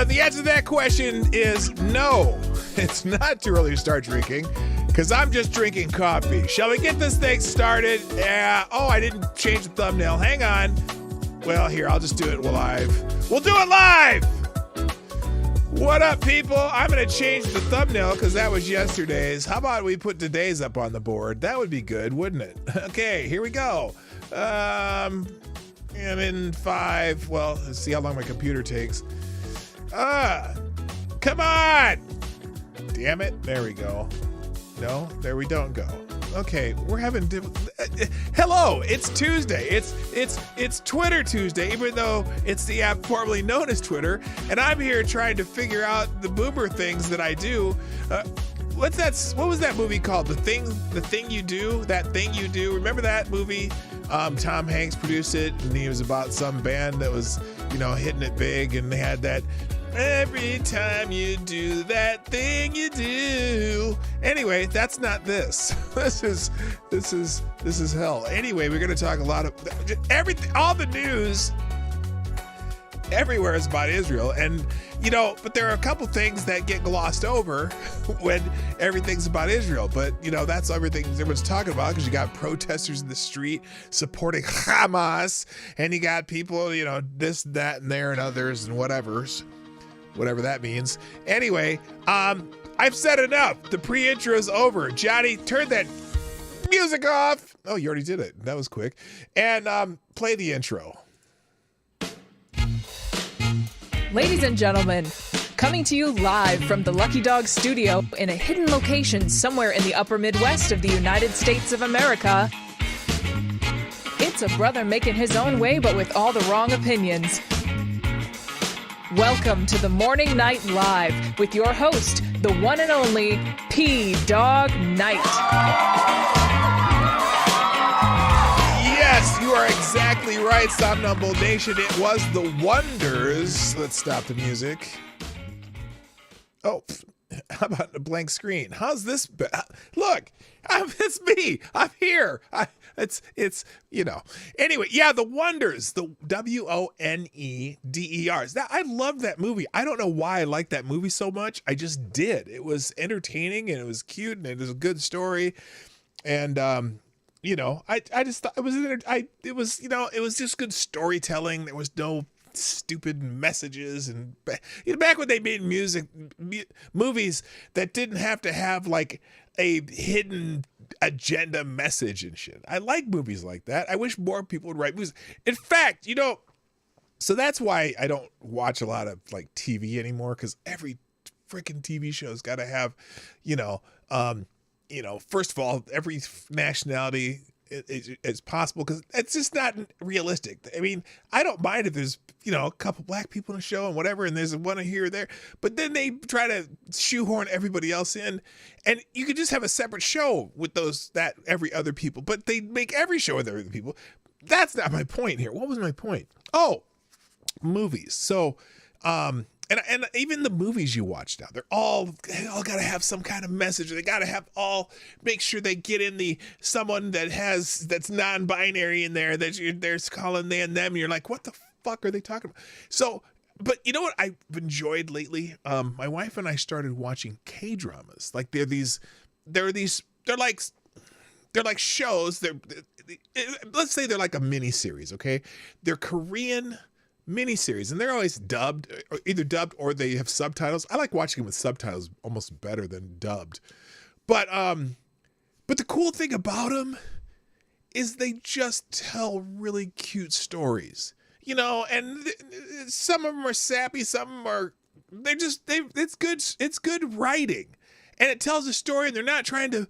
The answer to that question is no. It's not too early to start drinking because I'm just drinking coffee. Shall we get this thing started? Yeah. Oh, I didn't change the thumbnail. Hang on. Well, here, I'll just do it live. We'll do it live! What up, people? I'm going to change the thumbnail because that was yesterday's. How about we put today's up on the board? That would be good, wouldn't it? Okay, here we go. I'm in 5. Well, let's see how long my computer takes. Come on! Damn it. There we go. No, there we don't go. Okay, we're having hello, it's Tuesday. It's Twitter Tuesday, even though it's the app formerly known as Twitter, and I'm here trying to figure out the boomer things that I do. What was that movie called? The thing you do, that thing you do. Remember that movie? Tom Hanks produced it, and he was about some band that was, hitting it big, and they had that every time you do that thing you do. Anyway, that's not this. This is hell. Anyway, we're going to talk a lot of everything. All the news everywhere is about Israel, and but there are a couple things that get glossed over when everything's about Israel. But that's everything everyone's talking about, because you got protesters in the street supporting Hamas, and you got people, this, that, and there, and others, and whatever that means. Anyway, I've said enough. The pre-intro is over. Johnny, turn that music off. Oh, you already did it. That was quick. And play the intro. Ladies and gentlemen, coming to you live from the Lucky Dog studio in a hidden location somewhere in the upper Midwest of the United States of America, it's a brother making his own way, but with all the wrong opinions. Welcome to the Morning Night Live with your host, the one and only P-Dog Knight. Yes, you are exactly right, Somnambule Nation. It was the Wonders. Let's stop the music. Oh, how about a blank screen? How's this? Look, it's me. I'm here. It's Anyway, yeah, The Wonders, the Woneders. I love that movie. I don't know why I like that movie so much. I just did. It was entertaining, and it was cute, and it was a good story. And I just thought it was it was just good storytelling. There was no stupid messages, and back when they made movies that didn't have to have like a hidden agenda message and shit. I like movies like that. I wish more people would write movies. In fact, so that's why I don't watch a lot of like TV anymore, because every freaking TV show's got to have, first of all, every nationality is possible, because it's just not realistic. I mean, I don't mind if there's, a couple black people in a show and whatever, and there's one here or there, but then they try to shoehorn everybody else in, and you could just have a separate show with that every other people, but they make every show with every other people. That's not my point here. What was my point? Oh, movies. So, and even the movies you watch now, they all got to have some kind of message. They got to make sure they get in someone that's non-binary in there, that they're calling they and them. And you're like, what the fuck are they talking about? So, but you know what I've enjoyed lately? My wife and I started watching K-dramas. Like they're like shows. Let's say they're like a mini series. Okay. They're Korean miniseries, and they're always dubbed, or either dubbed or they have subtitles. I like watching them with subtitles almost better than dubbed. But the cool thing about them is they just tell really cute stories, and some of them are sappy, some of them it's good writing, and it tells a story, and they're not trying to,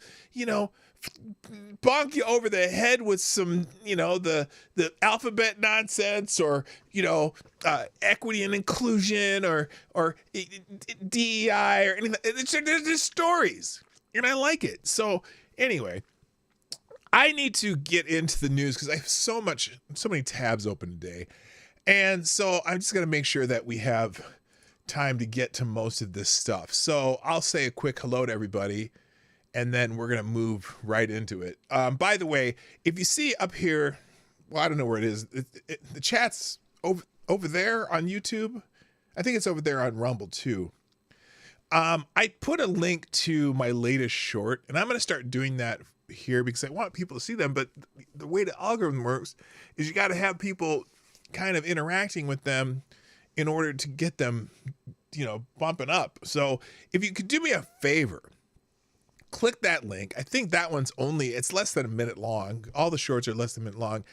bonk you over the head with some, the alphabet nonsense, or, equity and inclusion, or DEI or anything. They're just stories, and I like it. So anyway, I need to get into the news because I have so many tabs open today. And so I'm just going to make sure that we have time to get to most of this stuff. So I'll say a quick hello to everybody, and then we're going to move right into it. By the way, if you see up here, well, I don't know where it is. The chat's over there on YouTube. I think it's over there on Rumble too. I put a link to my latest short, and I'm going to start doing that here because I want people to see them. But the way the algorithm works is you got to have people kind of interacting with them in order to get them, bumping up. So if you could do me a favor, click that link. I think that one's it's less than a minute long. All the shorts are less than a minute long.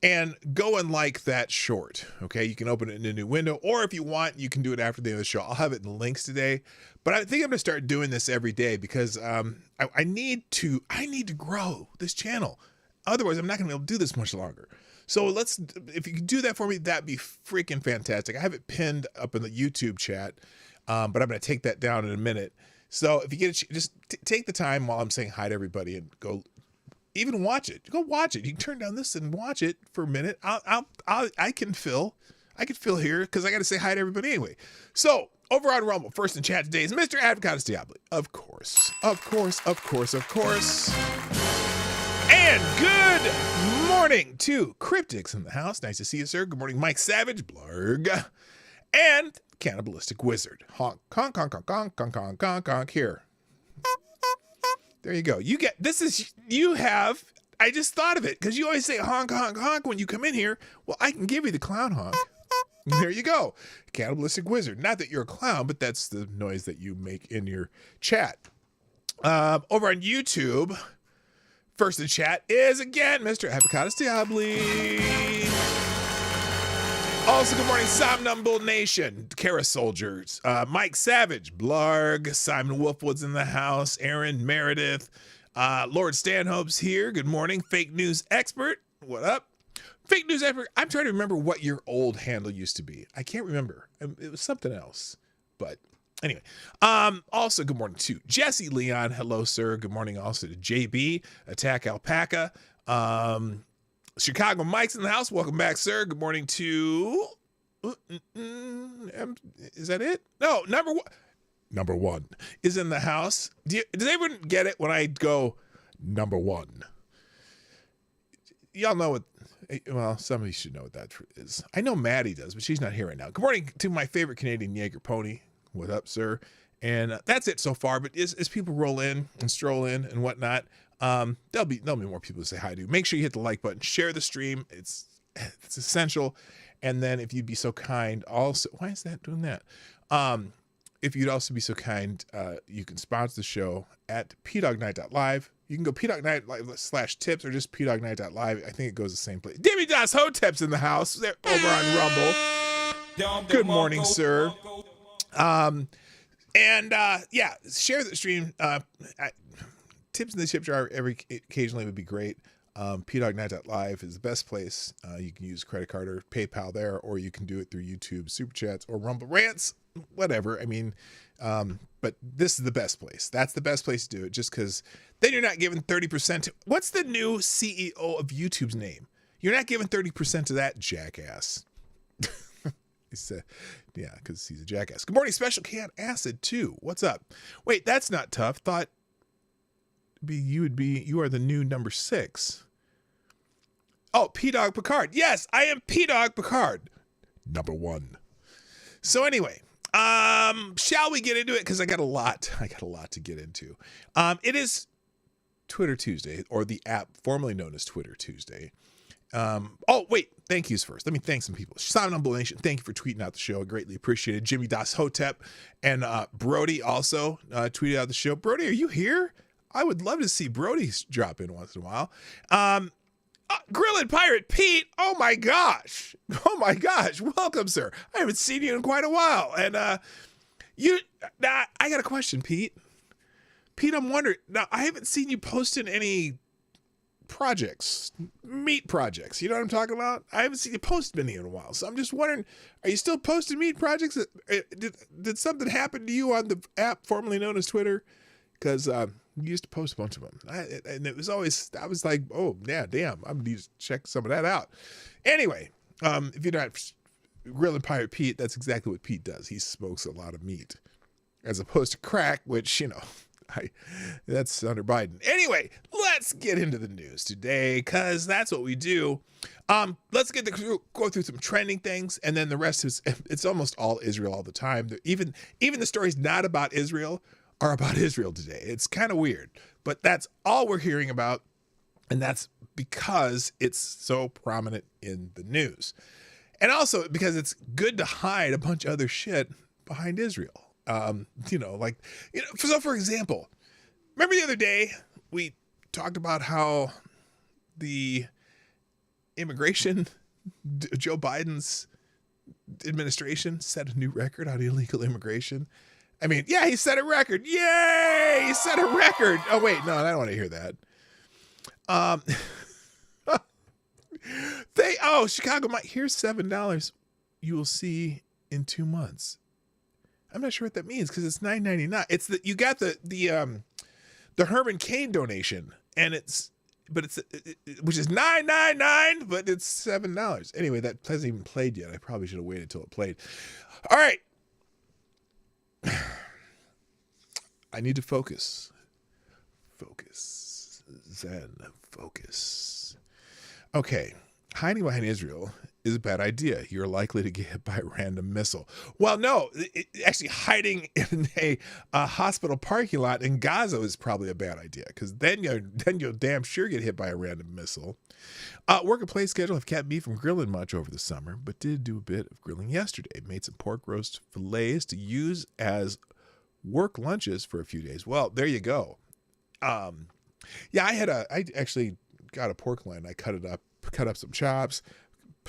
And go and like that short, okay? You can open it in a new window, or if you want, you can do it after the end of the show. I'll have it in links today, but I think I'm gonna start doing this every day because I need to grow this channel. Otherwise, I'm not gonna be able to do this much longer. So if you can do that for me, that'd be freaking fantastic. I have it pinned up in the YouTube chat, but I'm gonna take that down in a minute. So if you get just take the time while I'm saying hi to everybody and go. Even watch it. Go watch it. You can turn down this and watch it for a minute. I can fill here because I got to say hi to everybody anyway. So over on Rumble, first in chat today is Mr. Advocatus Diablo. Of course. And good morning to Cryptics in the house. Nice to see you, sir. Good morning, Mike Savage, Blarg, and Cannibalistic Wizard. Honk, honk, honk, honk, honk, honk, honk, honk, honk. Here. There you go. I just thought of it because you always say honk, honk, honk when you come in here. Well, I can give you the clown honk. There you go. Cannibalistic Wizard. Not that you're a clown, but that's the noise that you make in your chat. Over on YouTube, first in chat is again Mr. Advocatus Diablo. Also, good morning, Somnambule Nation, Kara Soldiers, Mike Savage, Blarg, Simon Wolfwood's in the house, Aaron Meredith, Lord Stanhope's here. Good morning, Fake News Expert. What up? Fake News Expert. I'm trying to remember what your old handle used to be. I can't remember. It was something else. But anyway, also good morning to Jesse Leon. Hello, sir. Good morning also to JB, Attack Alpaca. Chicago Mike's in the house. Welcome back, sir. Good morning to... is that it? No, number one is in the house. Does everyone get it when I go number one? Y'all know what... Well, some of you should know what that is. I know Maddie does, but she's not here right now. Good morning to my favorite Canadian Jaeger pony. What up, sir? And that's it so far. But as people roll in and stroll in and whatnot... there'll be more people to say hi to. Make sure you hit the like button, share the stream. It's essential. And then if you'd be so kind, also, why is that doing that? If you'd also be so kind, you can sponsor the show at pdognight.live. You can go pdognight/tips or just pdognight.live. I think it goes the same place. Dimmy Das Hotep's in the house. They're over on Rumble. Good morning, sir. Yeah, share the stream. Tips in the tip jar occasionally would be great. pdognight.live is the best place. You can use credit card or PayPal there, or you can do it through YouTube Super Chats or Rumble Rants, whatever. I mean, but this is the best place. That's the best place to do it, just because then you're not giving 30%. What's the new CEO of YouTube's name? You're not giving 30% to that jackass. Yeah, because he's a jackass. Good morning, Special Can Acid 2. What's up? Wait, that's not tough. Thought you are the new number 6. Oh, P-Dog Picard. Yes, I am P-Dog Picard. Number 1. So anyway, shall we get into it? Because I got a lot to get into. It is Twitter Tuesday, or the app formerly known as Twitter Tuesday. Oh, wait, thank yous first. Let me thank some people. Somnambule Nation, thank you for tweeting out the show. I greatly appreciate it. Jimmy Das Hotep and Brody also tweeted out the show. Brody, are you here? I would love to see Brody drop in once in a while. Grillin' Pirate Pete, oh my gosh. Welcome, sir. I haven't seen you in quite a while. And I got a question, Pete. Pete, I'm wondering, now I haven't seen you posting any projects, meat projects. You know what I'm talking about? I haven't seen you post many in a while. So I'm just wondering, are you still posting meat projects? Did something happen to you on the app formerly known as Twitter? Because you used to post a bunch of them. And it was always, I was like, oh, yeah, damn, I'm going to need to check some of that out. Anyway, if you're not Grillin' Pirate Pete, that's exactly what Pete does. He smokes a lot of meat as opposed to crack, which, that's under Biden. Anyway, let's get into the news today, because that's what we do. Let's go through some trending things, and then the rest is, it's almost all Israel all the time. Even the stories not about Israel are about Israel today. It's kind of weird, but that's all we're hearing about, and that's because it's so prominent in the news. And also because it's good to hide a bunch of other shit behind Israel. So for example, remember the other day we talked about how the immigration, Joe Biden's administration set a new record on illegal immigration. I mean, yeah, he set a record. Yay! He set a record. Oh, wait, no, I don't want to hear that. Chicago might, here's $7 you will see in 2 months. I'm not sure what that means because it's $9.99. It's that you got the Herman Cain donation, and which is $9.99, but it's $7. Anyway, that hasn't even played yet. I probably should have waited until it played. All right. I need to focus. Focus. Zen. Focus. Okay. Hiding behind Israel is a bad idea. You're likely to get hit by a random missile. Well, no, actually hiding in a hospital parking lot in Gaza is probably a bad idea, because then you'll damn sure get hit by a random missile. Work and play schedule have kept me from grilling much over the summer, but did do a bit of grilling yesterday. Made some pork roast fillets to use as work lunches for a few days. Well, there you go. I actually got a pork loin. I cut up some chops,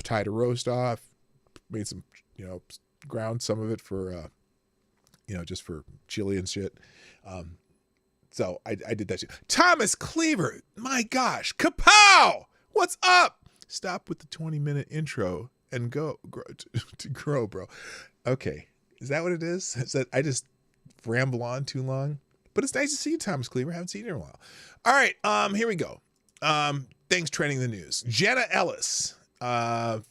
tied a roast off, made some, ground some of it for, just for chili and shit. So I did that too. Thomas Cleaver, my gosh, kapow! What's up? Stop with the 20-minute intro and grow, bro. Okay, is that what it is? Is that I just ramble on too long? But it's nice to see you, Thomas Cleaver. Haven't seen you in a while. All right, here we go. Things trending in the news. Jenna Ellis,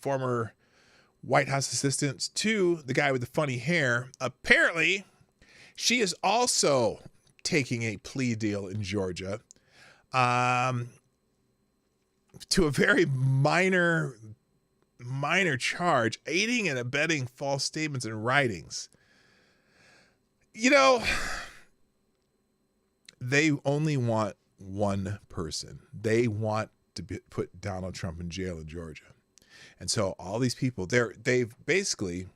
former White House assistant to the guy with the funny hair. Apparently, she is also taking a plea deal in Georgia to a very minor charge, aiding and abetting false statements and writings. They only want one person. They want to put Donald Trump in jail in Georgia. And so all these people, they've basically,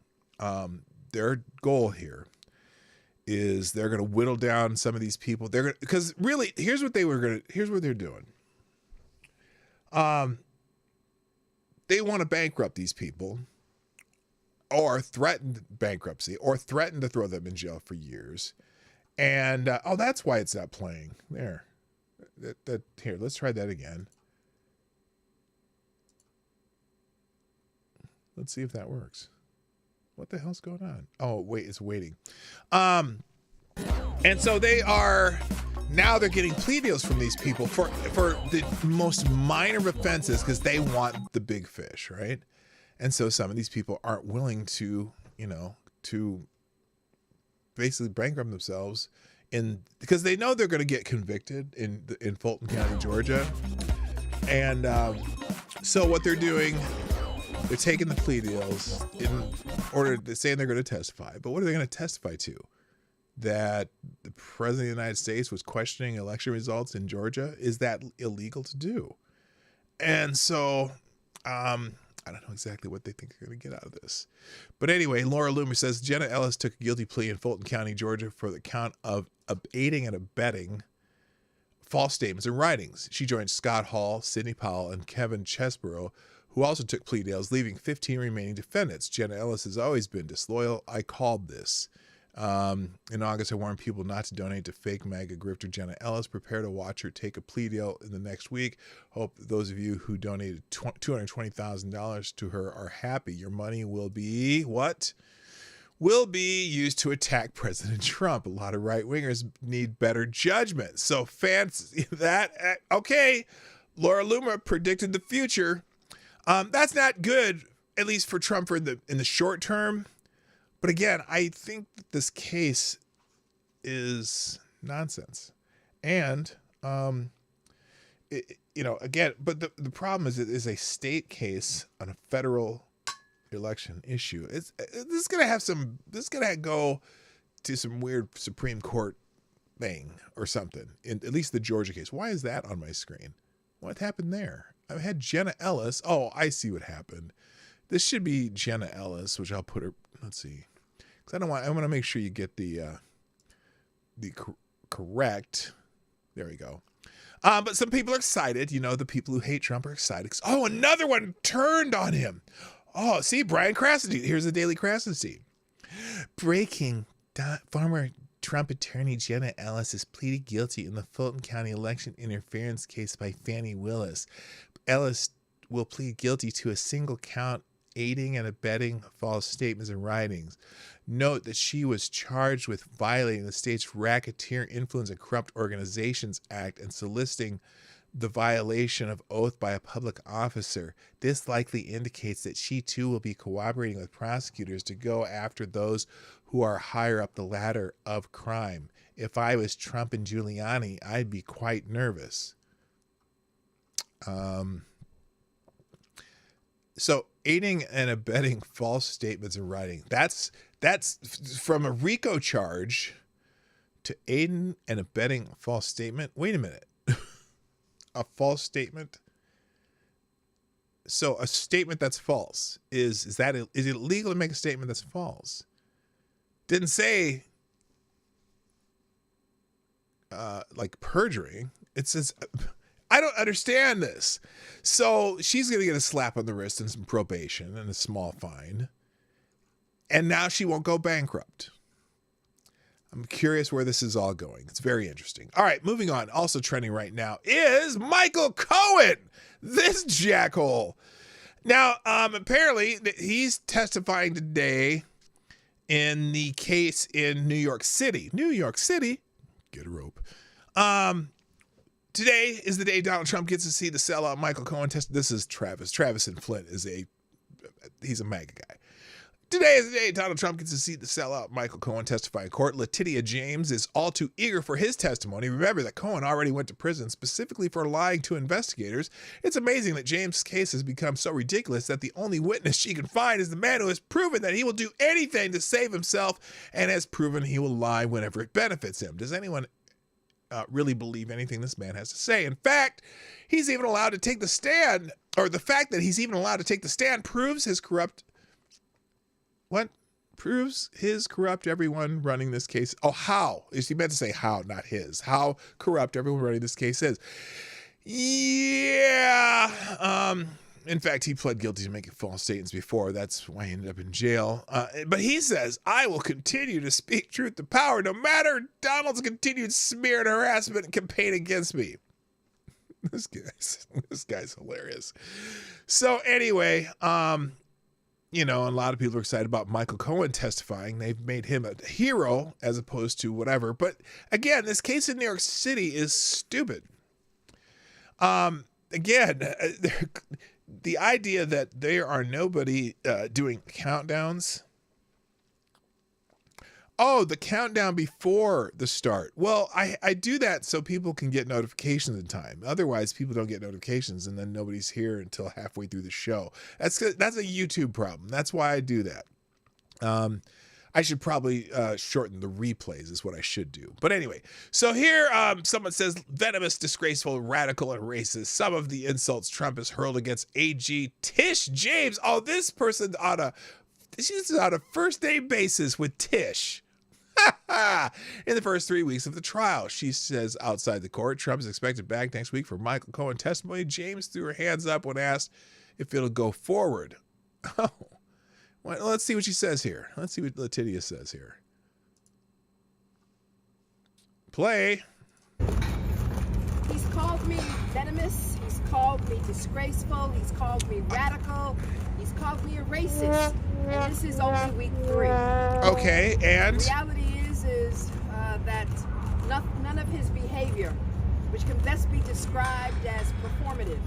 their goal here is they're going to whittle down some of these people. Because really, here's what they're doing. They want to bankrupt these people, or threaten bankruptcy, or threaten to throw them in jail for years. And, that's why it's not playing. There. Here, let's try that again. Let's see if that works. What the hell's going on? Oh, wait, it's waiting. And so they're getting plea deals from these people for the most minor offenses because they want the big fish, right? And so some of these people aren't willing to basically bankrupt themselves because they know they're going to get convicted in Fulton County, Georgia. And so what they're doing, they're taking the plea deals in order to say they're going to testify. But what are they going to testify to? That the president of the United States was questioning election results in Georgia? Is that illegal to do? And so I don't know exactly what they think they're going to get out of this. But anyway, Laura Loomer says Jenna Ellis took a guilty plea in Fulton County, Georgia for the count of aiding and abetting false statements and writings. She joined Scott Hall, Sidney Powell, and Kevin Chesborough, who also took plea deals, leaving 15 remaining defendants. Jenna Ellis has always been disloyal. I called this. In August, I warned people not to donate to fake MAGA grifter Jenna Ellis. Prepare to watch her take a plea deal in the next week. Hope those of you who donated $220,000 to her are happy. Your money will be what? Will be used to attack President Trump. A lot of right-wingers need better judgment. So fans, okay, Laura Loomer predicted the future. That's not good, at least for Trump in the short term. But again, I think that this case is nonsense. And again, but the problem is it is a state case on a federal election issue. This is gonna go to some weird Supreme Court thing or something. In at least the Georgia case. Why is that on my screen? What happened there? I had Jenna Ellis. Oh, I see what happened. This should be Jenna Ellis, which I'll put her. Let's see, because I want to make sure you get the correct. There we go. But some people are excited. The people who hate Trump are excited. Oh, another one turned on him. Oh, see, Brian Krassenstein. Here's the Daily Krassenstein. Breaking. Former Trump attorney Jenna Ellis has pleaded guilty in the Fulton County election interference case by Fani Willis. Ellis will plead guilty to a single count aiding and abetting false statements and writings. Note that she was charged with violating the state's Racketeer Influence and Corrupt Organizations Act and soliciting the violation of oath by a public officer. This likely indicates that she too will be cooperating with prosecutors to go after those who are higher up the ladder of crime. If I was Trump and Giuliani, I'd be quite nervous. So aiding and abetting false statements in writing. That's from a RICO charge to aiding and abetting a false statement. Wait a minute. A false statement. So a statement that's false is it illegal to make a statement that's false? Didn't say like perjury. It says, I don't understand this. So she's going to get a slap on the wrist and some probation and a small fine. And now she won't go bankrupt. I'm curious where this is all going. It's very interesting. All right, moving on. Also trending right now is Michael Cohen, this jackhole. Now, apparently he's testifying today in the case in New York City. New York City, get a rope. Today is the day Donald Trump gets to see the sellout Michael Cohen test. This is Travis. Travis in Flint he's a MAGA guy. Today is the day Donald Trump gets to see the sellout Michael Cohen testify in court. Letitia James is all too eager for his testimony. Remember that Cohen already went to prison specifically for lying to investigators. It's amazing that James' case has become so ridiculous that the only witness she can find is the man who has proven that he will do anything to save himself and has proven he will lie whenever it benefits him. Does anyone really believe anything this man has to say? In fact, he's even allowed to take the stand, or the fact that he's even allowed to take the stand proves his corrupt everyone running this case. Oh, how? Is he meant to say how, not his? How corrupt everyone running this case is. Yeah. In fact, he pled guilty to making false statements before. That's why he ended up in jail. But he says, I will continue to speak truth to power no matter Donald's continued smear and harassment and campaign against me. This guy's hilarious. So anyway, a lot of people are excited about Michael Cohen testifying. They've made him a hero as opposed to whatever. But again, this case in New York City is stupid. The idea that there are nobody doing countdowns. Oh, the countdown before the start. Well, I do that so people can get notifications in time. Otherwise, people don't get notifications, and then nobody's here until halfway through the show. That's a YouTube problem. That's why I do that. I should probably shorten the replays is what I should do. But anyway, so here someone says, venomous, disgraceful, radical, and racist. Some of the insults Trump has hurled against AG Tish James. Oh, this person's she's on a first name basis with Tish. In the first 3 weeks of the trial, she says outside the court, Trump is expected back next week for Michael Cohen testimony. James threw her hands up when asked if it'll go forward. Oh, well, let's see what she says here. Let's see what Letitia says here. Play. He's called me venomous. He's called me disgraceful. He's called me radical. He's called me a racist. And this is only week 3. Okay, and? The reality is that none of his behavior, which can best be described as performative,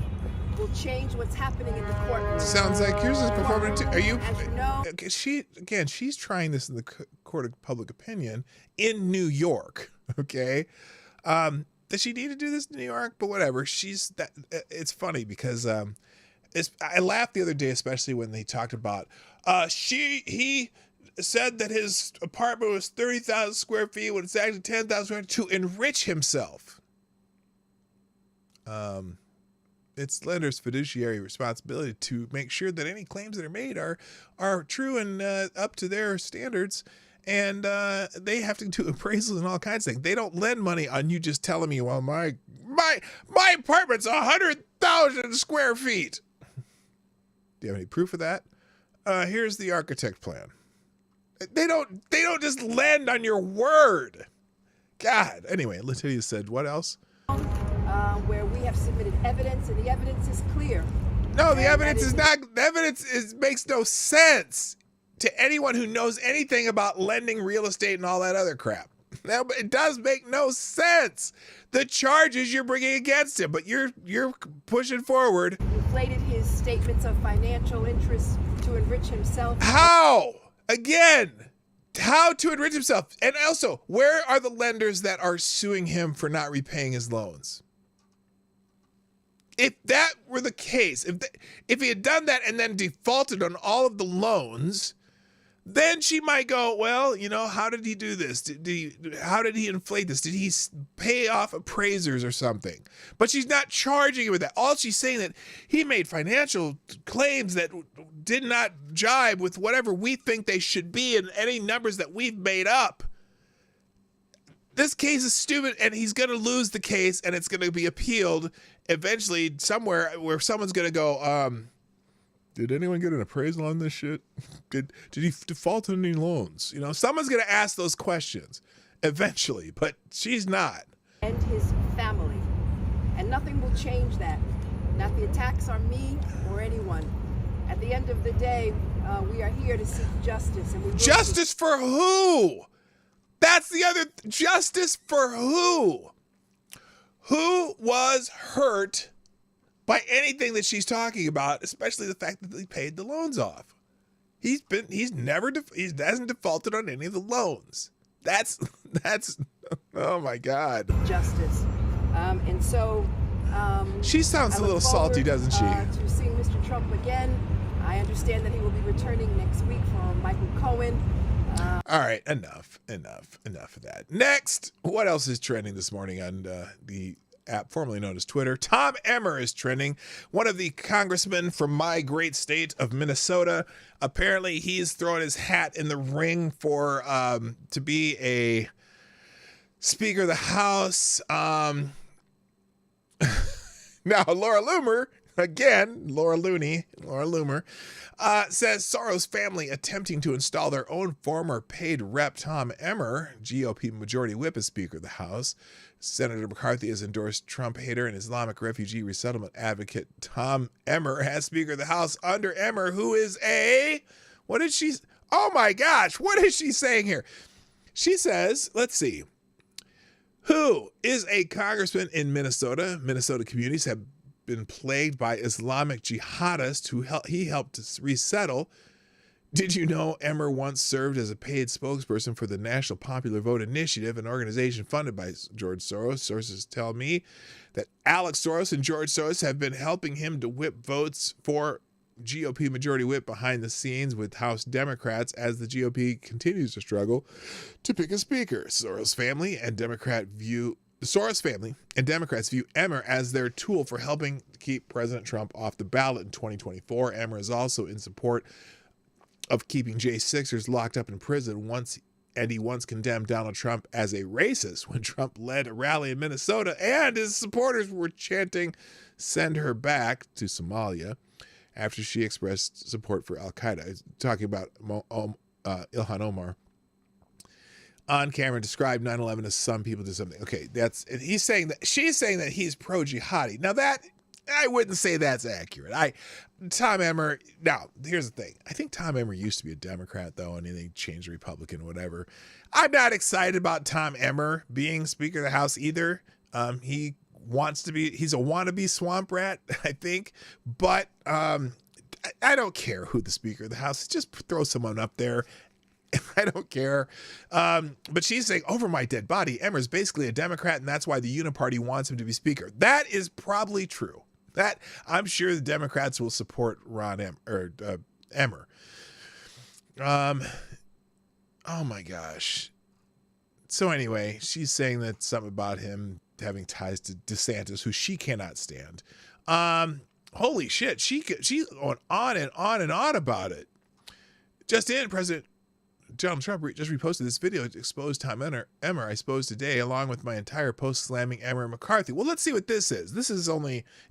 will change what's happening in the courtroom. Sounds like yours is performative too. Are you? As you know, she's trying this in the court of public opinion in New York. Okay. Does she need to do this in New York? But whatever. It's funny because I laughed the other day, especially when they talked about he said that his apartment was 30,000 square feet when it's actually 10,000 square feet to enrich himself. It's lender's fiduciary responsibility to make sure that any claims that are made are true and up to their standards. And they have to do appraisals and all kinds of things. They don't lend money on you just telling me, well, my apartment's 100,000 square feet. Do you have any proof of that? Here's the architect plan. They don't just lend on your word. God. Anyway, Letitia said, what else? Where we have submitted evidence, and the evidence is clear. No, the evidence is not. The evidence makes no sense to anyone who knows anything about lending real estate and all that other crap. No, but it does make no sense. The charges you're bringing against him, but you're pushing forward. Inflated his statements of financial interest to enrich himself. How? Again, how to enrich himself? And also, where are the lenders that are suing him for not repaying his loans? If that were the case, if he had done that and then defaulted on all of the loans, then she might go, well, how did he do this? How did he inflate this? Did he pay off appraisers or something? But she's not charging him with that. All she's saying that he made financial claims that did not jibe with whatever we think they should be and any numbers that we've made up. This case is stupid, and he's going to lose the case, and it's going to be appealed eventually somewhere where someone's going to go, did anyone get an appraisal on this shit? Did he default on any loans? Someone's going to ask those questions eventually, but she's not. And his family. And nothing will change that. Not the attacks on me or anyone. At the end of the day, we are here to seek justice. And we will justice for who? That's the other. Justice for who? Who was hurt by anything that she's talking about, especially the fact that he paid the loans off? He hasn't defaulted on any of the loans. That's oh my God. Justice. And so she sounds a little salty, doesn't she? To seeing Mr. Trump again. I understand that he will be returning next week from Michael Cohen. All right, enough of that. Next, what else is trending this morning on the app formerly known as Twitter? Tom Emmer is trending, one of the congressmen from my great state of Minnesota. Apparently, he's throwing his hat in the ring for to be a Speaker of the House. Now, Laura Loomer, says Soros family attempting to install their own former paid rep Tom Emmer, GOP Majority Whip, as Speaker of the House. Senator McCarthy has endorsed Trump hater and Islamic refugee resettlement advocate Tom Emmer as Speaker of the House under Emmer, who is oh my gosh, what is she saying here? She says, let's see, who is a congressman in Minnesota. Minnesota communities have been plagued by Islamic jihadists who he helped to resettle. Did you know Emmer once served as a paid spokesperson for the National Popular Vote Initiative, an organization funded by George Soros? Sources tell me that Alex Soros and George Soros have been helping him to whip votes for GOP Majority Whip behind the scenes with House Democrats as the GOP continues to struggle to pick a speaker. Soros family and Democrats view Emmer as their tool for helping keep President Trump off the ballot in 2024. Emmer is also in support of keeping J6ers locked up in prison he once condemned Donald Trump as a racist when Trump led a rally in Minnesota and his supporters were chanting, "Send her back," to Somalia after she expressed support for al-Qaeda. Talking about Ilhan Omar. On camera, described 9/11 as some people do something. Okay, she's saying that he's pro-jihadi. Now that, I wouldn't say that's accurate. Tom Emmer, now, here's the thing. I think Tom Emmer used to be a Democrat, though, and then he changed Republican, whatever. I'm not excited about Tom Emmer being Speaker of the House either. He's a wannabe swamp rat, I think. But I don't care who the Speaker of the House is. Just throw someone up there. I don't care. But she's saying, over my dead body, Emmer's basically a Democrat, and that's why the Uniparty wants him to be speaker. That is probably true. That I'm sure the Democrats will support Emmer. Oh my gosh. So anyway, she's saying that something about him having ties to DeSantis, who she cannot stand. Holy shit, she's going on and on and on about it. Just in, President Donald Trump just reposted this video to expose Tom Emmer I suppose today, along with my entire post slamming Emmer and McCarthy. Well, let's see what this is. This is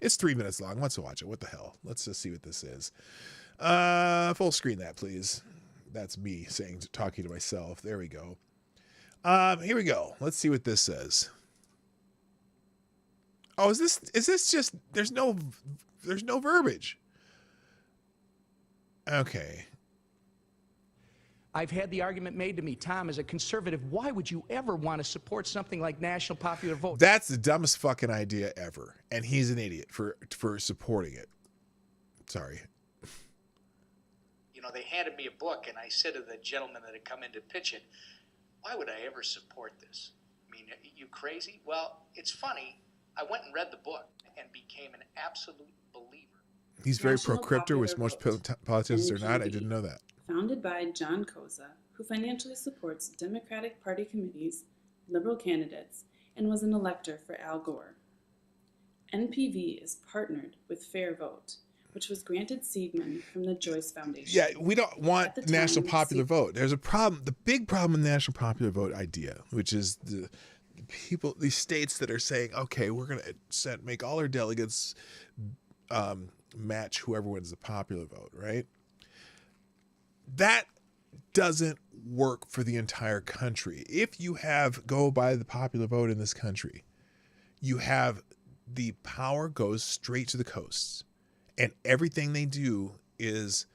it's 3 minutes long. Let's watch it. What the hell? Let's just see what this is. Full screen that, please. That's me talking to myself. There we go. Here we go. Let's see what this says. Oh, is this just, there's no verbiage. Okay. I've had the argument made to me, Tom, as a conservative, why would you ever want to support something like national popular vote? That's the dumbest fucking idea ever. And he's an idiot for supporting it. Sorry. You know, they handed me a book, and I said to the gentleman that had come in to pitch it, why would I ever support this? I mean, are you crazy? Well, it's funny. I went and read the book and became an absolute believer. He's very pro-crypto, which most politicians are not. I didn't know that. Founded by John Koza, who financially supports Democratic Party committees, liberal candidates, and was an elector for Al Gore. NPV is partnered with Fair Vote, which was granted Siegman from the Joyce Foundation. Yeah, we don't want national popular vote. There's a problem. The big problem with the national popular vote idea, which is these states that are saying, okay, we're going to make all our delegates match whoever wins the popular vote, right? That doesn't work for the entire country. If you go by the popular vote in this country, you have the power goes straight to the coasts, and everything they do is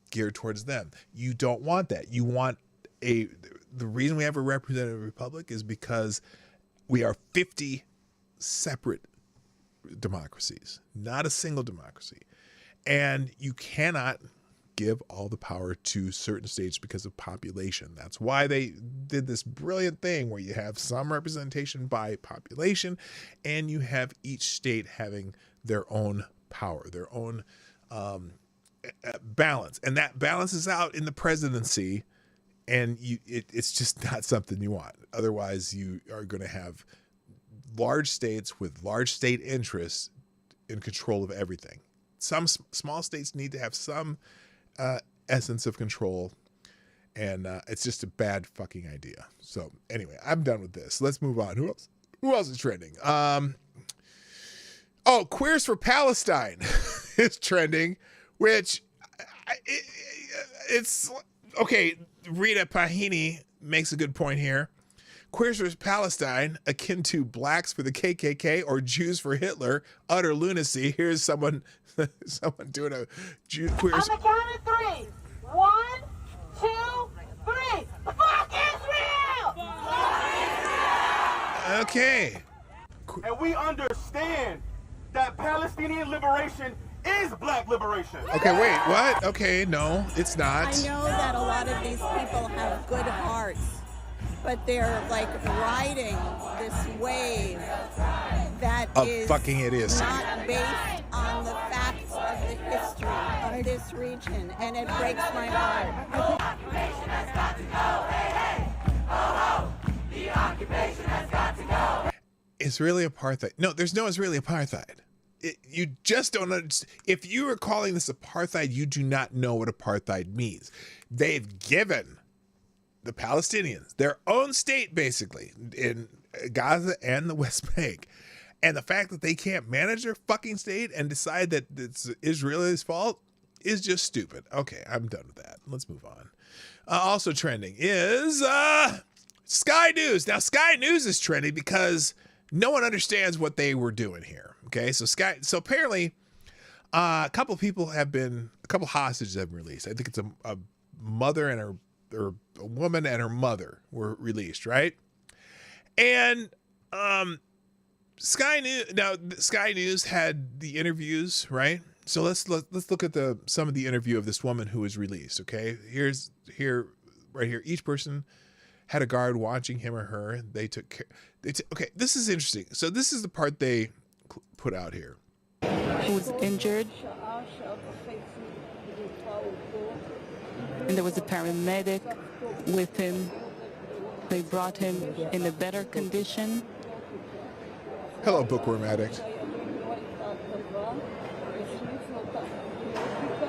geared towards them. You don't want that. You want the reason we have a representative republic is because we are 50 separate democracies, not a single democracy. And you cannot give all the power to certain states because of population. That's why they did this brilliant thing where you have some representation by population and you have each state having their own power, their own balance. And that balances out in the presidency, and it's just not something you want. Otherwise, you are going to have large states with large state interests in control of everything. Some small states need to have some essence of control, and it's just a bad fucking idea. So anyway, I'm done with this. Let's move on. Who else is trending? Queers for Palestine is trending, which it's okay. Rita Pahini makes a good point here. Queers for Palestine, akin to blacks for the KKK or Jews for Hitler, utter lunacy. Here's someone doing a queers. On the count of three. 1, 2, 3. Fuck Israel! Okay. And we understand that Palestinian liberation is black liberation. Okay, wait, what? Okay, no, it's not. I know that a lot of these people have good hearts, but they're like riding this wave that is fucking idiocy. not based on the facts of the history of this region, and it breaks my heart. The occupation has got to go. Hey, hey. Oh, oh. The occupation has got to go. Israeli apartheid. No, there's no Israeli apartheid. You just don't understand. If you are calling this apartheid, you do not know what apartheid means. They've given the Palestinians their own state, basically, in Gaza and the West Bank. And the fact that they can't manage their fucking state and decide that it's Israel's fault is just stupid. Okay, I'm done with that. Let's move on. Also trending is Sky News. Now, Sky News is trending because no one understands what they were doing here. Okay, so apparently a couple hostages have been released. I think it's a mother and or a woman and her mother were released, right? And Sky News had the interviews, right? So let's look at some of the interview of this woman who was released. Okay, here right here. Each person had a guard watching him or her. They took care. Okay, this is interesting. So this is the part they put out here. Who was injured, and there was a paramedic with him. They brought him in a better condition. Hello, bookworm addict.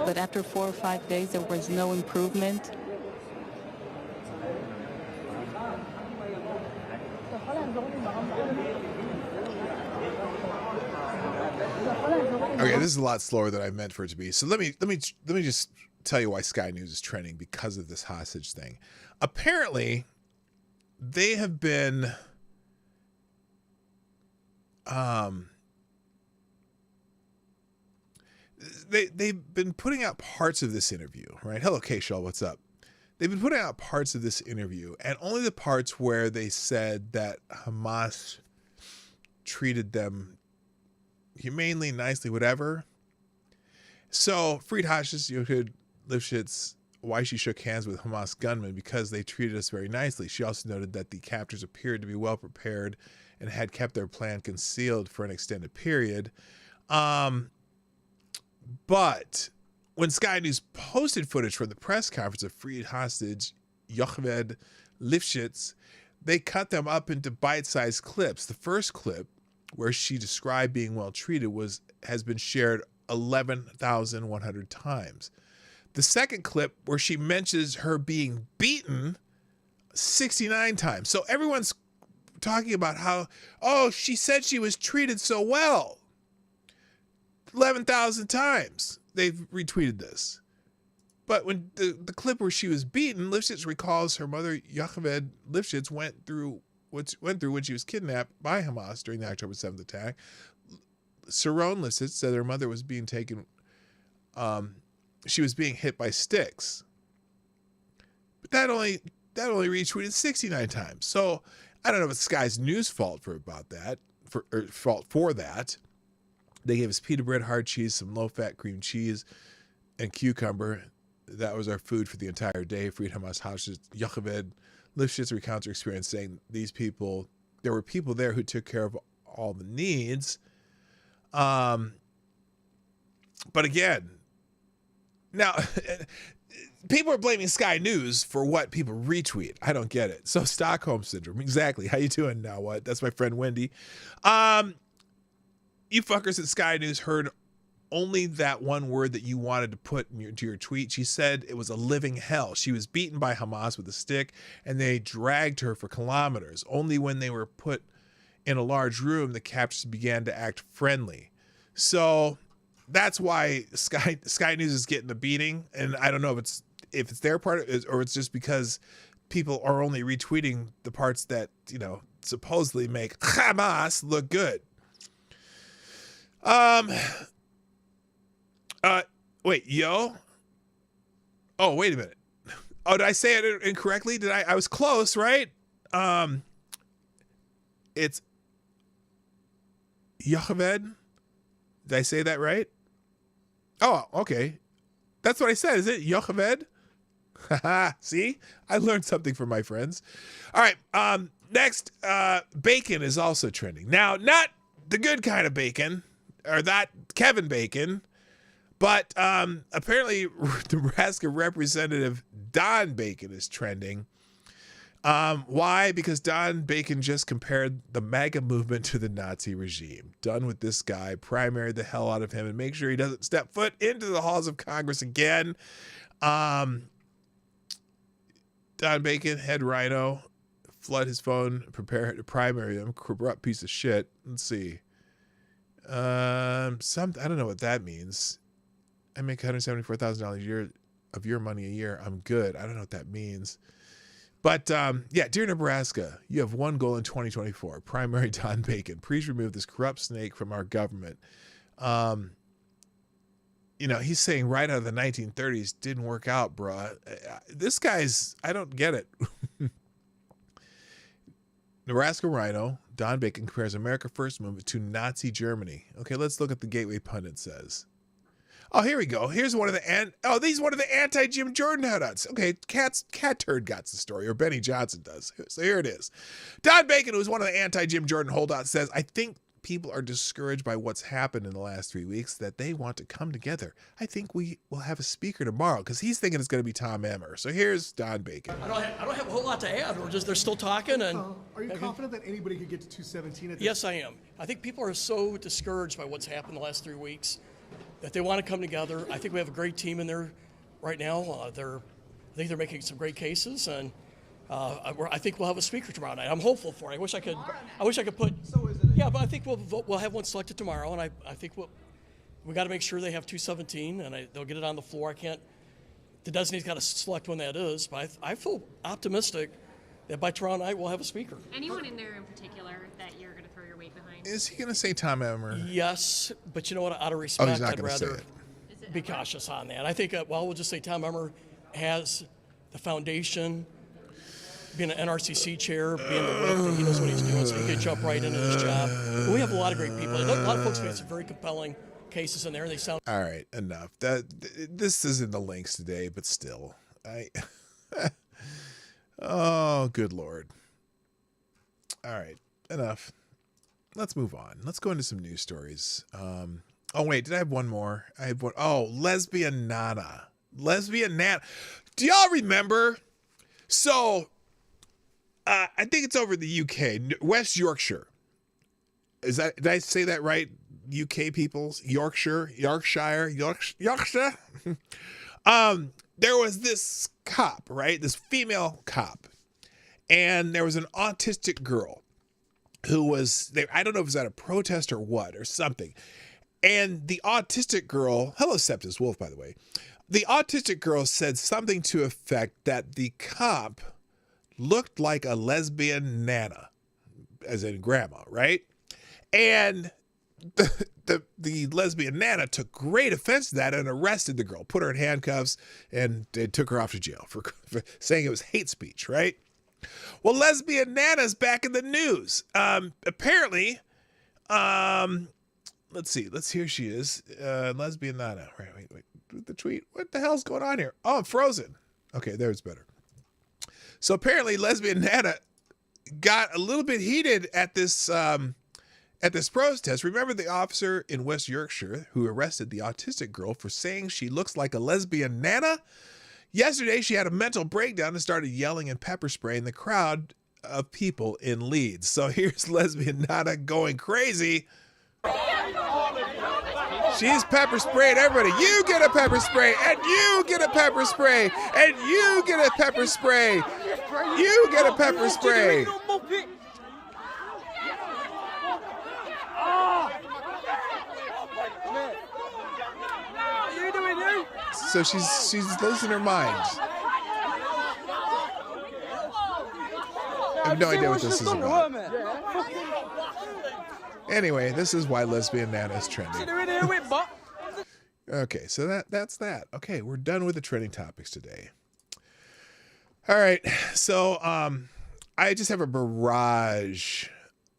But after 4 or 5 days, there was no improvement. Okay, this is a lot slower than I meant for it to be. So let me just tell you why Sky News is trending because of this hostage thing. Apparently, they have been they've been putting out parts of this interview, right? Hello, K-Shell, what's up? They've been putting out parts of this interview, and only the parts where they said that Hamas treated them humanely, nicely, whatever. So, Fried hostage Yochid Lifshitz, why she shook hands with Hamas gunmen, because they treated us very nicely. She also noted that the captors appeared to be well prepared and had kept their plan concealed for an extended period. But when Sky News posted footage from the press conference of freed hostage Yocheved Lifshitz, they cut them up into bite-sized clips. The first clip, where she described being well treated, has been shared 11,100 times. The second clip, where she mentions her being beaten, 69 times. So everyone's talking about how, oh, she said she was treated so well. 11,000 times they've retweeted this. But when the clip where she was beaten, Lifshitz recalls her mother, Yocheved Lifshitz, went through when she was kidnapped by Hamas during the October 7th attack. Sharon Lifshitz said her mother was being taken, she was being hit by sticks. But that only retweeted 69 times. So I don't know if it's Sky's News fault for that. They gave us pita bread, hard cheese, some low-fat cream cheese, and cucumber. That was our food for the entire day. Freed Hamas hostage Yocheved Lifshitz recounts her experience, saying there were people there who took care of all the needs. But again, now people are blaming Sky News for what people retweet. I don't get it. So Stockholm syndrome, exactly. How you doing now? What? That's my friend Wendy. You fuckers at Sky News heard only that one word that you wanted to put into your tweet. She said it was a living hell. She was beaten by Hamas with a stick, and they dragged her for kilometers. Only when they were put in a large room, the captors began to act friendly. So that's why Sky News is getting a beating. And I don't know if it's their part or it's just because people are only retweeting the parts that, supposedly make Hamas look good. Wait, yo. Oh, wait a minute. Oh, did I say it incorrectly? I was close, right? It's Yocheved. Did I say that right? Oh, okay. That's what I said. Is it Yocheved? See? I learned something from my friends. All right. Next, bacon is also trending. Now, not the good kind of bacon, or that Kevin Bacon, but apparently Nebraska Representative Don Bacon is trending. Why? Because Don Bacon just compared the MAGA movement to the Nazi regime. Done with this guy. Primary the hell out of him and make sure he doesn't step foot into the halls of Congress again. Don Bacon, head rhino, flood his phone, prepare to primary him, corrupt piece of shit. Let's see. I don't know what that means. I make $174,000 a year of your money a year. I'm good. I don't know what that means. But yeah, dear Nebraska, you have one goal in 2024. Primary Don Bacon. Please remove this corrupt snake from our government. He's saying right out of the 1930s didn't work out, bruh. This guy's, I don't get it. Nebraska Rhino, Don Bacon compares America First movement to Nazi Germany. Okay, let's look at the Gateway Pundit says. Oh, here we go. Here's one of the these one of the anti-Jim Jordan holdouts. Okay, Cat Turd got the story, or Benny Johnson does. So here it is. Don Bacon, who's one of the anti-Jim Jordan holdouts, says, I think people are discouraged by what's happened in the last 3 weeks, that they want to come together. I think we will have a speaker tomorrow, because he's thinking it's going to be Tom Emmer. So here's Don Bacon. I don't have a whole lot to add. They're still talking. And are you confident that anybody could get to 217 at this? Yes, I am. I think people are so discouraged by what's happened the last 3 weeks that they want to come together. I think we have a great team in there right now. I think they're making some great cases, and I think we'll have a speaker tomorrow night. I'm hopeful for it. I wish I could put. So is it? Yeah, but I think we'll have one selected tomorrow, and I think we got to make sure they have 217, and they'll get it on the floor. The designee's got to select when that is, but I feel optimistic that by tomorrow night we'll have a speaker. Anyone in there in particular that you're going to throw your weight behind? Is he going to say Tom Emmer? Yes, but you know what? Out of respect, he's not I'd gonna say rather be cautious on that. I think, we'll just say Tom Emmer has the foundation, being an NRCC chair, being the whip, that he knows what he's doing, so he could jump right into his job. But we have a lot of great people. A lot of folks made some very compelling cases in there. They sound. All right, enough. This is in the links today, but still, oh, good Lord. All right, enough. Let's move on. Let's go into some news stories. Oh wait, did I have one more? I have one. Oh, lesbian Nana. Do y'all remember? So, I think it's over the UK, West Yorkshire. Did I say that right? UK peoples, Yorkshire. There was this cop, right? This female cop, and there was an autistic girl who was there. I don't know if it was at a protest or what or something. And the autistic girl, hello Septus Wolf, by the way. The autistic girl said something to effect that the cop looked like a lesbian Nana, as in grandma, right? And the lesbian Nana took great offense to that and arrested the girl, put her in handcuffs, and took her off to jail for saying it was hate speech, right? Well, lesbian Nana's back in the news. Apparently, let's see. Here she is. Lesbian Nana. Wait. The tweet. What the hell's going on here? Oh, I'm frozen. Okay, there's better. So apparently, lesbian Nana got a little bit heated at this protest. Remember the officer in West Yorkshire who arrested the autistic girl for saying she looks like a lesbian Nana? Yesterday, she had a mental breakdown and started yelling and pepper spraying the crowd of people in Leeds. So here's lesbian Nana going crazy. She's pepper spraying everybody. You get a pepper spray, and you get a pepper spray, and you get a pepper spray. You get a pepper spray. So she's losing her mind. I have no idea what this is about. Anyway, this is why lesbian Nana is trending. Okay, so that's that. Okay, we're done with the trending topics today. All right, so I just have a barrage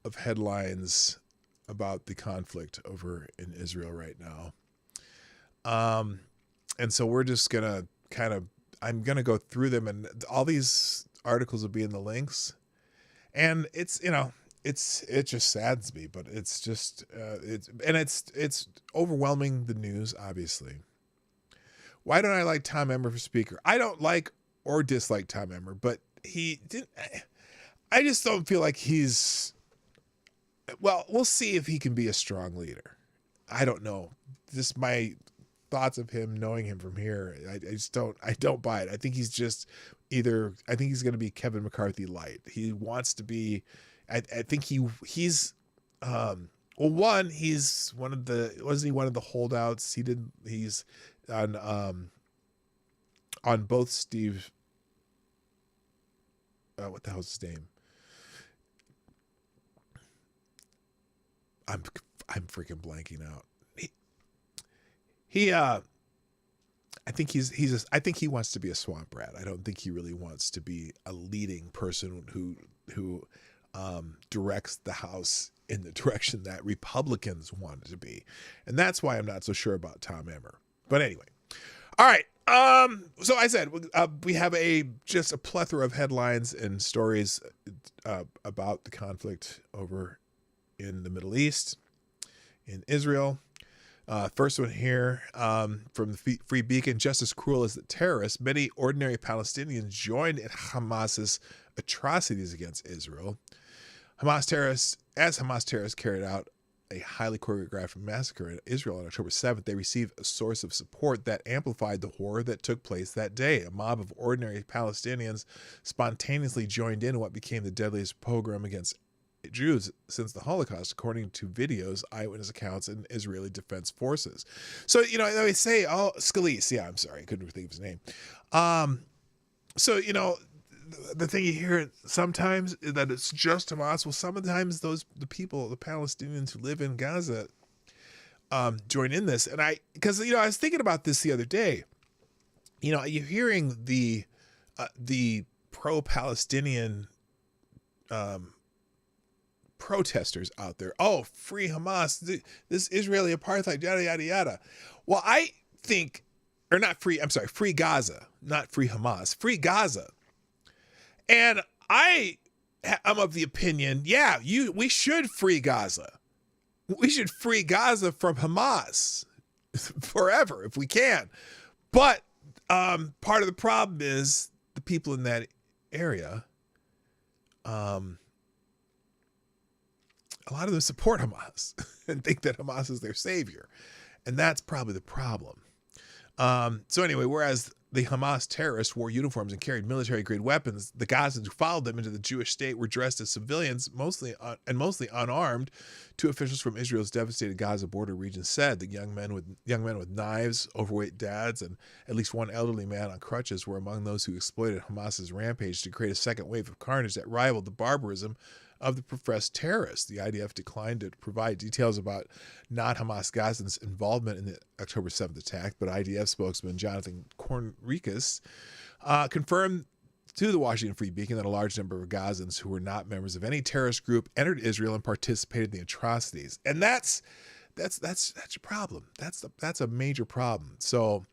of headlines about the conflict over in Israel right now. And so we're just gonna I'm gonna go through them, and all these articles will be in the links. And it's, it just saddens me, but it's just, it's overwhelming the news, obviously. Why don't I like Tom Emmer for speaker? I don't like or dislike Tom Emmer, but I just don't feel like we'll see if he can be a strong leader. I don't know. Just my thoughts of him, knowing him from here, I don't buy it. I think he's just I think he's going to be Kevin McCarthy light. He wants to be, I think he's one, he's wasn't he one of the holdouts? He's on both Steve, what the hell's his name? I'm freaking blanking out. I think I think he wants to be a swamp rat. I don't think he really wants to be a leading person who directs the House in the direction that Republicans want it to be. And that's why I'm not so sure about Tom Emmer. But anyway, all right. So I said we have just a plethora of headlines and stories about the conflict over in the Middle East, in Israel. First one here from the Free Beacon: just as cruel as the terrorists, many ordinary Palestinians joined in Hamas's atrocities against Israel. Hamas terrorists carried out a highly choreographed massacre in Israel on October 7th, they received a source of support that amplified the horror that took place that day. A mob of ordinary Palestinians spontaneously joined in what became the deadliest pogrom against Jews since the Holocaust, according to videos, eyewitness accounts, and Israeli Defense Forces. So, they say, Scalise, yeah, I'm sorry, I couldn't think of his name. So, the thing you hear sometimes is that it's just Hamas. Well, sometimes the Palestinians who live in Gaza, join in this. And I was thinking about this the other day. You're hearing the pro-Palestinian protesters out there. Oh, free Hamas, this Israeli apartheid, yada, yada, yada. Well, I think, free Gaza, not free Hamas, free Gaza. And I'm of the opinion, we should free Gaza. We should free Gaza from Hamas forever if we can. But part of the problem is the people in that area, a lot of them support Hamas and think that Hamas is their savior. And that's probably the problem. So anyway, whereas the Hamas terrorists wore uniforms and carried military-grade weapons, the Gazans who followed them into the Jewish state were dressed as civilians, mostly unarmed. Two officials from Israel's devastated Gaza border region said that young men with knives, overweight dads, and at least one elderly man on crutches were among those who exploited Hamas's rampage to create a second wave of carnage that rivaled the barbarism of the professed terrorists. The IDF declined to provide details about non-Hamas Gazans' involvement in the October 7th attack, but IDF spokesman Jonathan Conricus confirmed to the Washington Free Beacon that a large number of Gazans who were not members of any terrorist group entered Israel and participated in the atrocities. And that's a problem. That's a major problem. So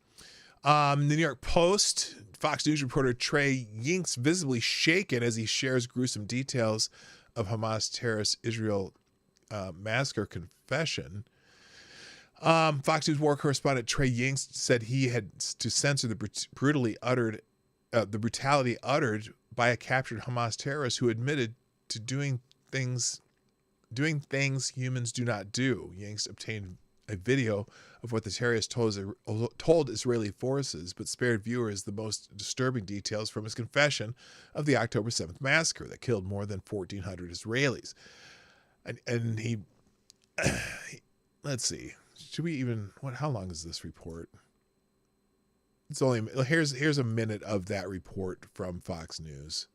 the New York Post, Fox News reporter Trey Yingst visibly shaken as he shares gruesome details of Hamas terrorist Israel massacre confession. Fox News war correspondent Trey Yingst said he had to censor the brutality uttered by a captured Hamas terrorist who admitted to doing things humans do not do. Yingst obtained a video of what the terrorist told Israeli forces, but spared viewers the most disturbing details from his confession of the October 7th massacre that killed more than 1,400 Israelis. And he let's see, how long is this report? Here's a minute of that report from Fox News.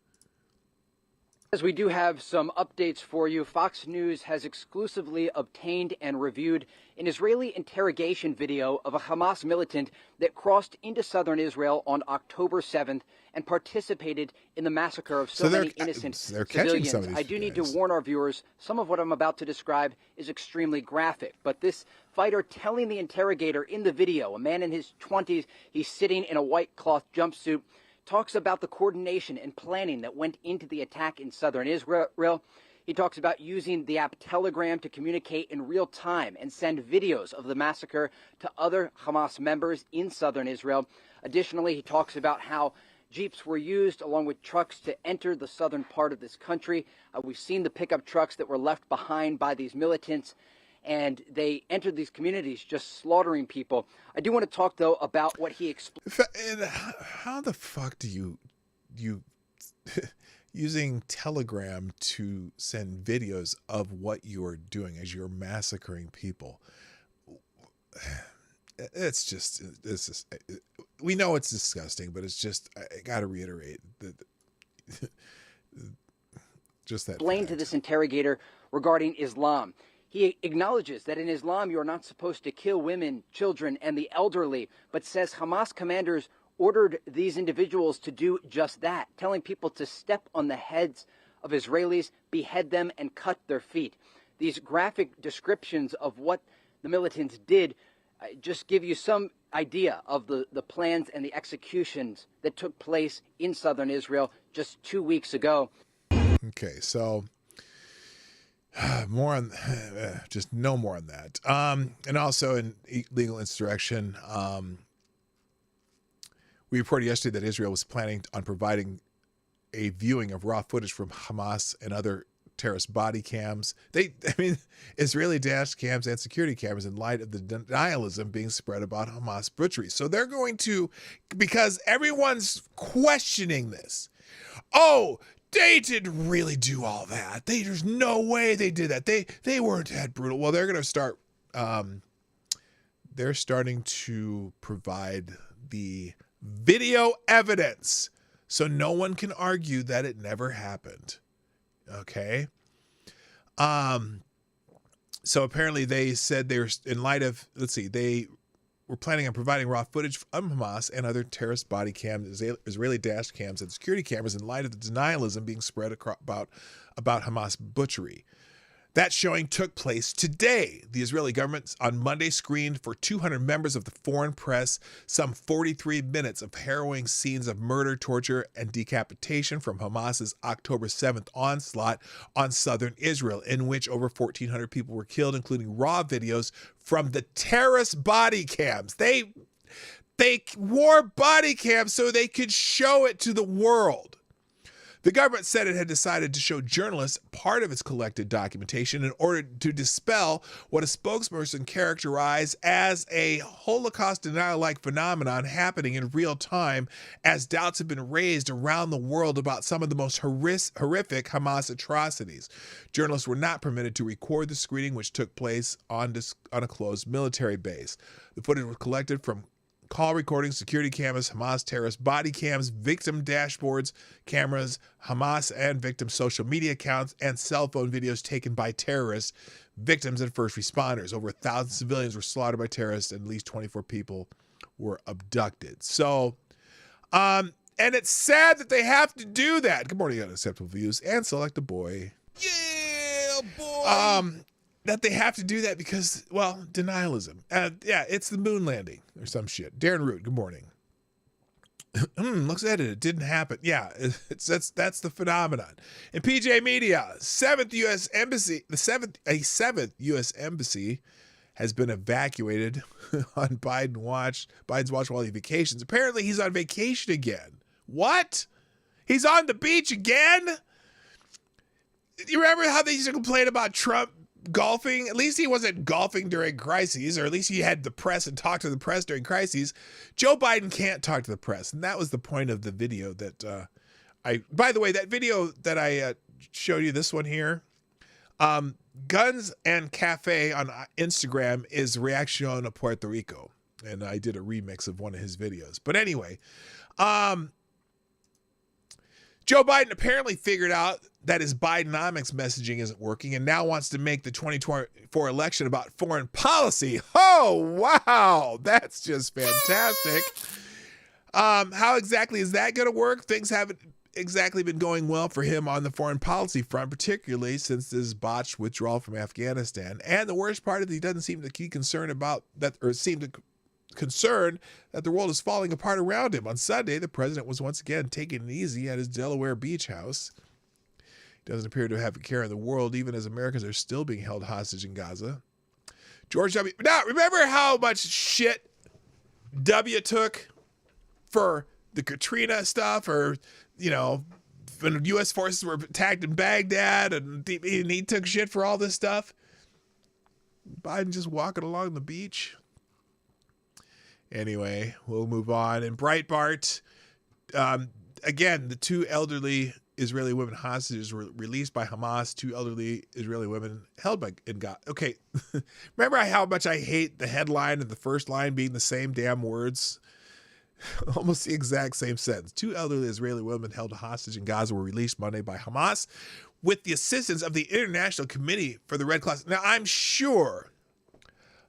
As we do have some updates for you, Fox News has exclusively obtained and reviewed an Israeli interrogation video of a Hamas militant that crossed into southern Israel on October 7th and participated in the massacre of so many innocent civilians. I do need to warn our viewers, some of what I'm about to describe is extremely graphic, but this fighter telling the interrogator in the video, a man in his 20s, he's sitting in a white cloth jumpsuit, talks about the coordination and planning that went into the attack in southern Israel. He talks about using the app Telegram to communicate in real time and send videos of the massacre to other Hamas members in southern Israel. Additionally, he talks about how Jeeps were used along with trucks to enter the southern part of this country. We've seen the pickup trucks that were left behind by these militants, and they entered these communities just slaughtering people. I do want to talk, though, about what he explained. How the fuck do you using Telegram to send videos of what you are doing as you're massacring people? It's just we know it's disgusting, but it's just, I got to reiterate that just that. Explain to this interrogator regarding Islam. He acknowledges that in Islam you are not supposed to kill women, children, and the elderly, but says Hamas commanders ordered these individuals to do just that, telling people to step on the heads of Israelis, behead them, and cut their feet. These graphic descriptions of what the militants did just give you some idea of the plans and the executions that took place in southern Israel just 2 weeks ago. Okay, so more on just no more on that. And also in illegal insurrection, we reported yesterday that Israel was planning on providing a viewing of raw footage from Hamas and other terrorist body cams. Israeli dash cams and security cameras in light of the denialism being spread about Hamas butchery. So they're going to, because everyone's questioning this. Oh, they didn't really do all that. There's no way they did that. They weren't that brutal. Well, they're going to start. They're starting to provide the video evidence, so no one can argue that it never happened. Okay. So apparently they said they're in light of. They were planning on providing raw footage from Hamas and other terrorist body cams, Israeli dash cams, and security cameras in light of the denialism being spread about Hamas butchery. That showing took place today. The Israeli government on Monday screened for 200 members of the foreign press some 43 minutes of harrowing scenes of murder, torture, and decapitation from Hamas's October 7th onslaught on southern Israel, in which over 1,400 people were killed, including raw videos from the terrorist body cams. They wore body cams so they could show it to the world. The government said it had decided to show journalists part of its collected documentation in order to dispel what a spokesperson characterized as a Holocaust denial-like phenomenon happening in real time, as doubts have been raised around the world about some of the most horrific Hamas atrocities. Journalists were not permitted to record the screening, which took place on a closed military base. The footage was collected from call recordings, security cameras, Hamas terrorist body cams, victim dashboards, cameras, Hamas and victim social media accounts, and cell phone videos taken by terrorists, victims, and first responders. Over 1,000 civilians were slaughtered by terrorists, and at least 24 people were abducted. So, and it's sad that they have to do that. Good morning, Unacceptable Views, and Select a Boy. Yeah, boy. That they have to do that because, well, denialism. Yeah, it's the moon landing or some shit. Darren Root, good morning. Looks at it didn't happen. Yeah, that's the phenomenon. In PJ Media, a seventh U.S. embassy has been evacuated on Biden's watch while he vacations. Apparently, he's on vacation again. What? He's on the beach again? You remember how they used to complain about Trump golfing? At least he wasn't golfing during crises, or at least he had the press and talked to the press during crises. Joe Biden can't talk to the press, and that was the point of the video that by the way, that video that I showed you, this one here, Guns and Cafe on Instagram is Reaccion a Puerto Rico, and I did a remix of one of his videos. But anyway, Joe Biden apparently figured out that his Bidenomics messaging isn't working and now wants to make the 2024 election about foreign policy. Oh, wow. That's just fantastic. How exactly is that going to work? Things haven't exactly been going well for him on the foreign policy front, particularly since this botched withdrawal from Afghanistan. And the worst part is he doesn't seem to be concerned about that, or seem to concerned that the world is falling apart around him. On Sunday, the president was once again taking it easy at his Delaware beach house. He doesn't appear to have a care in the world, even as Americans are still being held hostage in Gaza. George W. Now, remember how much shit W took for the Katrina stuff, or, you know, when U.S. forces were attacked in Baghdad, and he took shit for all this stuff? Biden just walking along the beach. Anyway, we'll move on. In Breitbart, again, the two elderly Israeli women hostages were released by Hamas. Two elderly Israeli women held by in Gaza. Okay, remember how much I hate the headline and the first line being the same damn words? Almost the exact same sentence. Two elderly Israeli women held hostage in Gaza were released Monday by Hamas with the assistance of the International Committee for the Red Cross. Now, I'm sure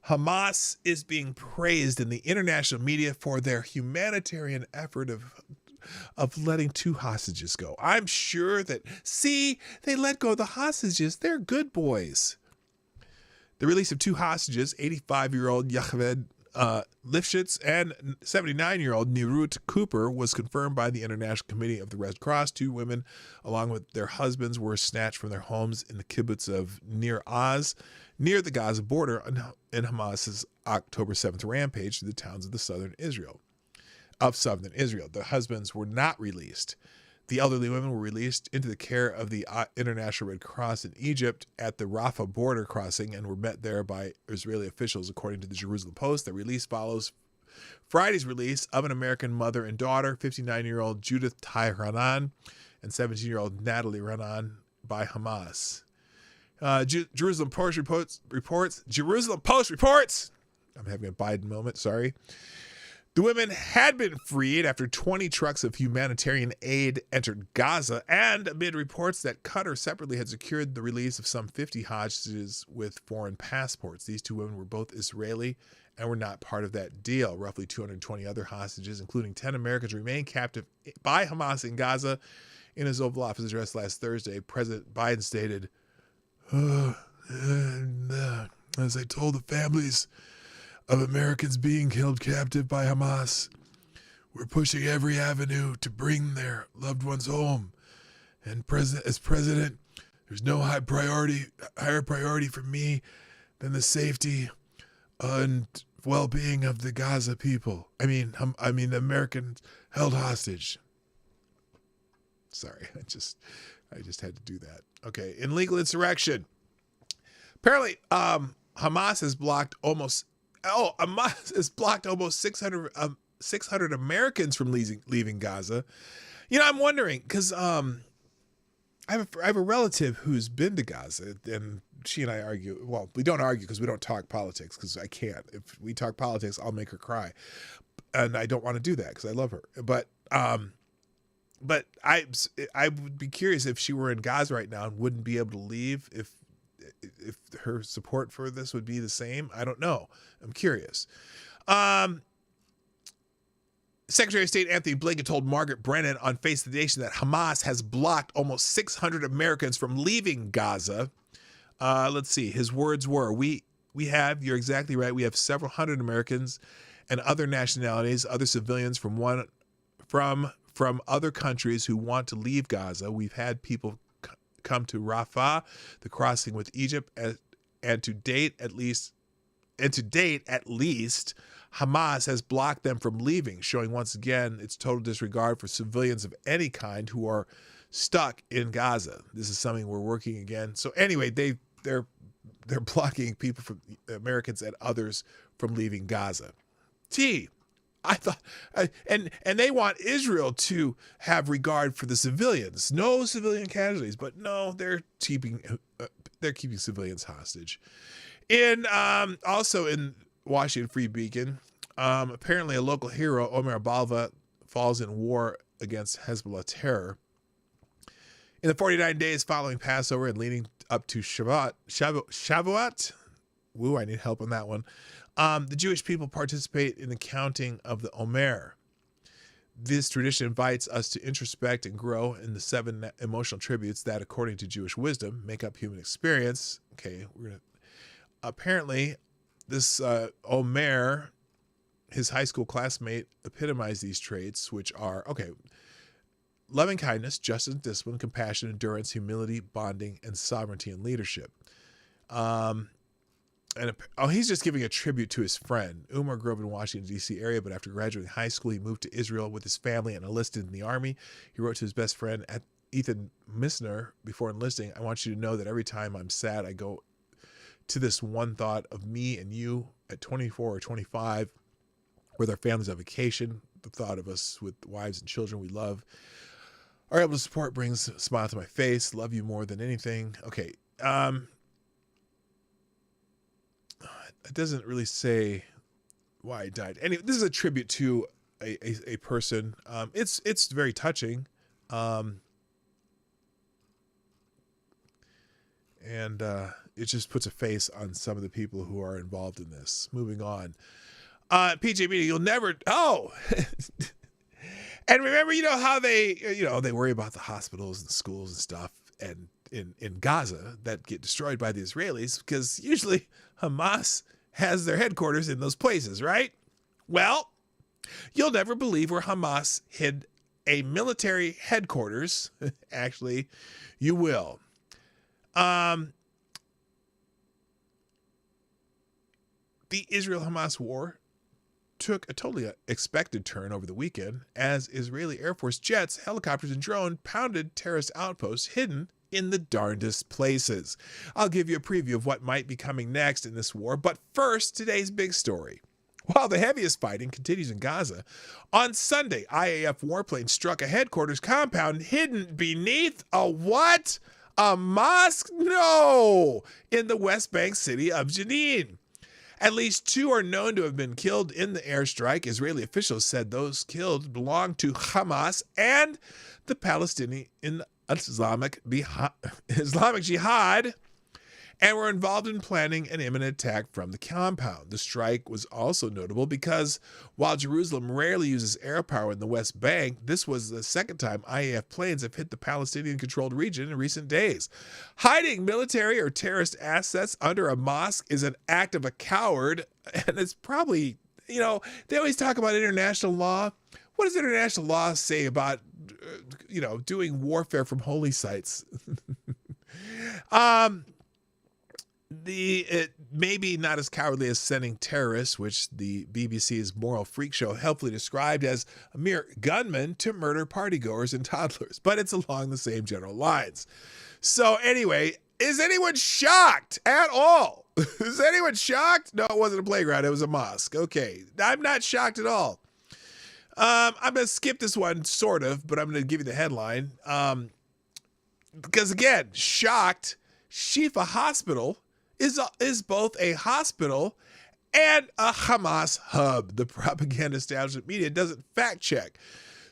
Hamas is being praised in the international media for their humanitarian effort of letting two hostages go. I'm sure that, see, they let go of the hostages. They're good boys. The release of two hostages, 85-year-old Yahved Lifshitz and 79-year-old Nirut Cooper was confirmed by the International Committee of the Red Cross. 2 women, along with their husbands, were snatched from their homes in the kibbutz of Nir Oz, near the Gaza border, in Hamas's October 7th rampage to the towns of southern Israel. The husbands were not released. The elderly women were released into the care of the International Red Cross in Egypt at the Rafah border crossing and were met there by Israeli officials, according to the Jerusalem Post. The release follows Friday's release of an American mother and daughter, 59-year-old Judith Tai Ranan and 17-year-old Natalie Ranan, by Hamas. Jerusalem Post reports. I'm having a Biden moment, sorry. The women had been freed after 20 trucks of humanitarian aid entered Gaza, and amid reports that Qatar separately had secured the release of some 50 hostages with foreign passports. These 2 women were both Israeli and were not part of that deal. Roughly 220 other hostages, including 10 Americans, remain captive by Hamas in Gaza. In his Oval Office address last Thursday, President Biden stated, as I told the families of Americans being held captive by Hamas, we're pushing every avenue to bring their loved ones home. And as president, there's no higher priority for me than the safety and well-being of the Gaza people. I mean the Americans held hostage. Sorry, I just had to do that. Okay, in legal insurrection. Apparently, Hamas has blocked almost 600 Americans from leaving Gaza. You know, I'm wondering, because I have a relative who's been to Gaza, and she and I argue. Well, we don't argue because we don't talk politics, because I can't. If we talk politics, I'll make her cry. And I don't want to do that because I love her. But I would be curious if she were in Gaza right now and wouldn't be able to leave, if her support for this would be the same. I don't know. I'm curious. Secretary of State Anthony Blinken told Margaret Brennan on Face the Nation that Hamas has blocked almost 600 Americans from leaving Gaza. Let's see. His words were, you're exactly right. We have several hundred Americans and other nationalities, other civilians from other countries who want to leave Gaza. We've had people come to Rafah, the crossing with Egypt, and to date at least, Hamas has blocked them from leaving, showing once again its total disregard for civilians of any kind who are stuck in Gaza. This is something we're working again. So anyway, they're blocking people, from Americans and others, from leaving Gaza. I thought, and they want Israel to have regard for the civilians, no civilian casualties, but no, they're keeping civilians hostage. Also in Washington Free Beacon, apparently a local hero, Omer Balva, falls in war against Hezbollah terror. In the 49 days following Passover and leading up to Shavuot, woo, I need help on that one. The Jewish people participate in the counting of the Omer. This tradition invites us to introspect and grow in the 7 emotional tributes that, according to Jewish wisdom, make up human experience. Okay, apparently, this Omer, his high school classmate, epitomized these traits, which are, loving kindness, justice and discipline, compassion, endurance, humility, bonding, and sovereignty and leadership. He's just giving a tribute to his friend. Umar grew up in the Washington, D.C. area, but after graduating high school, he moved to Israel with his family and enlisted in the Army. He wrote to his best friend, Ethan Missner, before enlisting, "I want you to know that every time I'm sad, I go to this one thought of me and you at 24 or 25 with our families on vacation. The thought of us with wives and children we love are able to support brings a smile to my face. Love you more than anything." Okay. It doesn't really say why he died. Anyway, this is a tribute to a person. It's very touching. And it just puts a face on some of the people who are involved in this. Moving on. PJ Media, you'll never... Oh! And remember, how they worry about the hospitals and schools and stuff and in Gaza that get destroyed by the Israelis, because usually Hamas has their headquarters in those places, right? Well, you'll never believe where Hamas hid a military headquarters. Actually, you will. The Israel-Hamas war took a totally expected turn over the weekend as Israeli Air Force jets, helicopters, and drone pounded terrorist outposts hidden in the darndest places. I'll give you a preview of what might be coming next in this war, but first, today's big story. While the heaviest fighting continues in Gaza, on Sunday, IAF warplanes struck a headquarters compound hidden beneath a what? A mosque? No! In the West Bank city of Jenin. At least 2 are known to have been killed in the airstrike. Israeli officials said those killed belonged to Hamas and the Palestinian Islamic Jihad, and were involved in planning an imminent attack from the compound. The strike was also notable because while Jerusalem rarely uses air power in the West Bank, this was the second time IAF planes have hit the Palestinian-controlled region in recent days. Hiding military or terrorist assets under a mosque is an act of a coward, and it's probably, they always talk about international law. What does international law say about, doing warfare from holy sites? Maybe not as cowardly as sending terrorists, which the BBC's Moral Freak Show helpfully described as a mere gunman to murder partygoers and toddlers, but it's along the same general lines. So anyway, is anyone shocked at all? Is anyone shocked? No, it wasn't a playground. It was a mosque. Okay, I'm not shocked at all. I'm going to skip this one, sort of, but I'm going to give you the headline. Because again, shocked, Shifa Hospital is both a hospital and a Hamas hub. The propaganda establishment media doesn't fact check.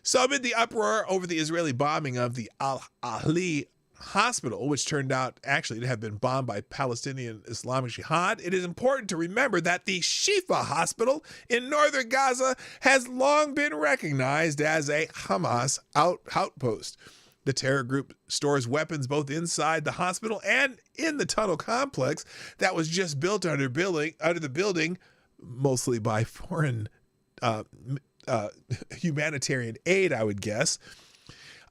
So amid the uproar over the Israeli bombing of the Al-Ahli hospital, which turned out actually to have been bombed by Palestinian Islamic Jihad, it is important to remember that the Shifa hospital in northern Gaza has long been recognized as a Hamas outpost. The terror group stores weapons both inside the hospital and in the tunnel complex that was just built under the building, mostly by foreign humanitarian aid, I would guess.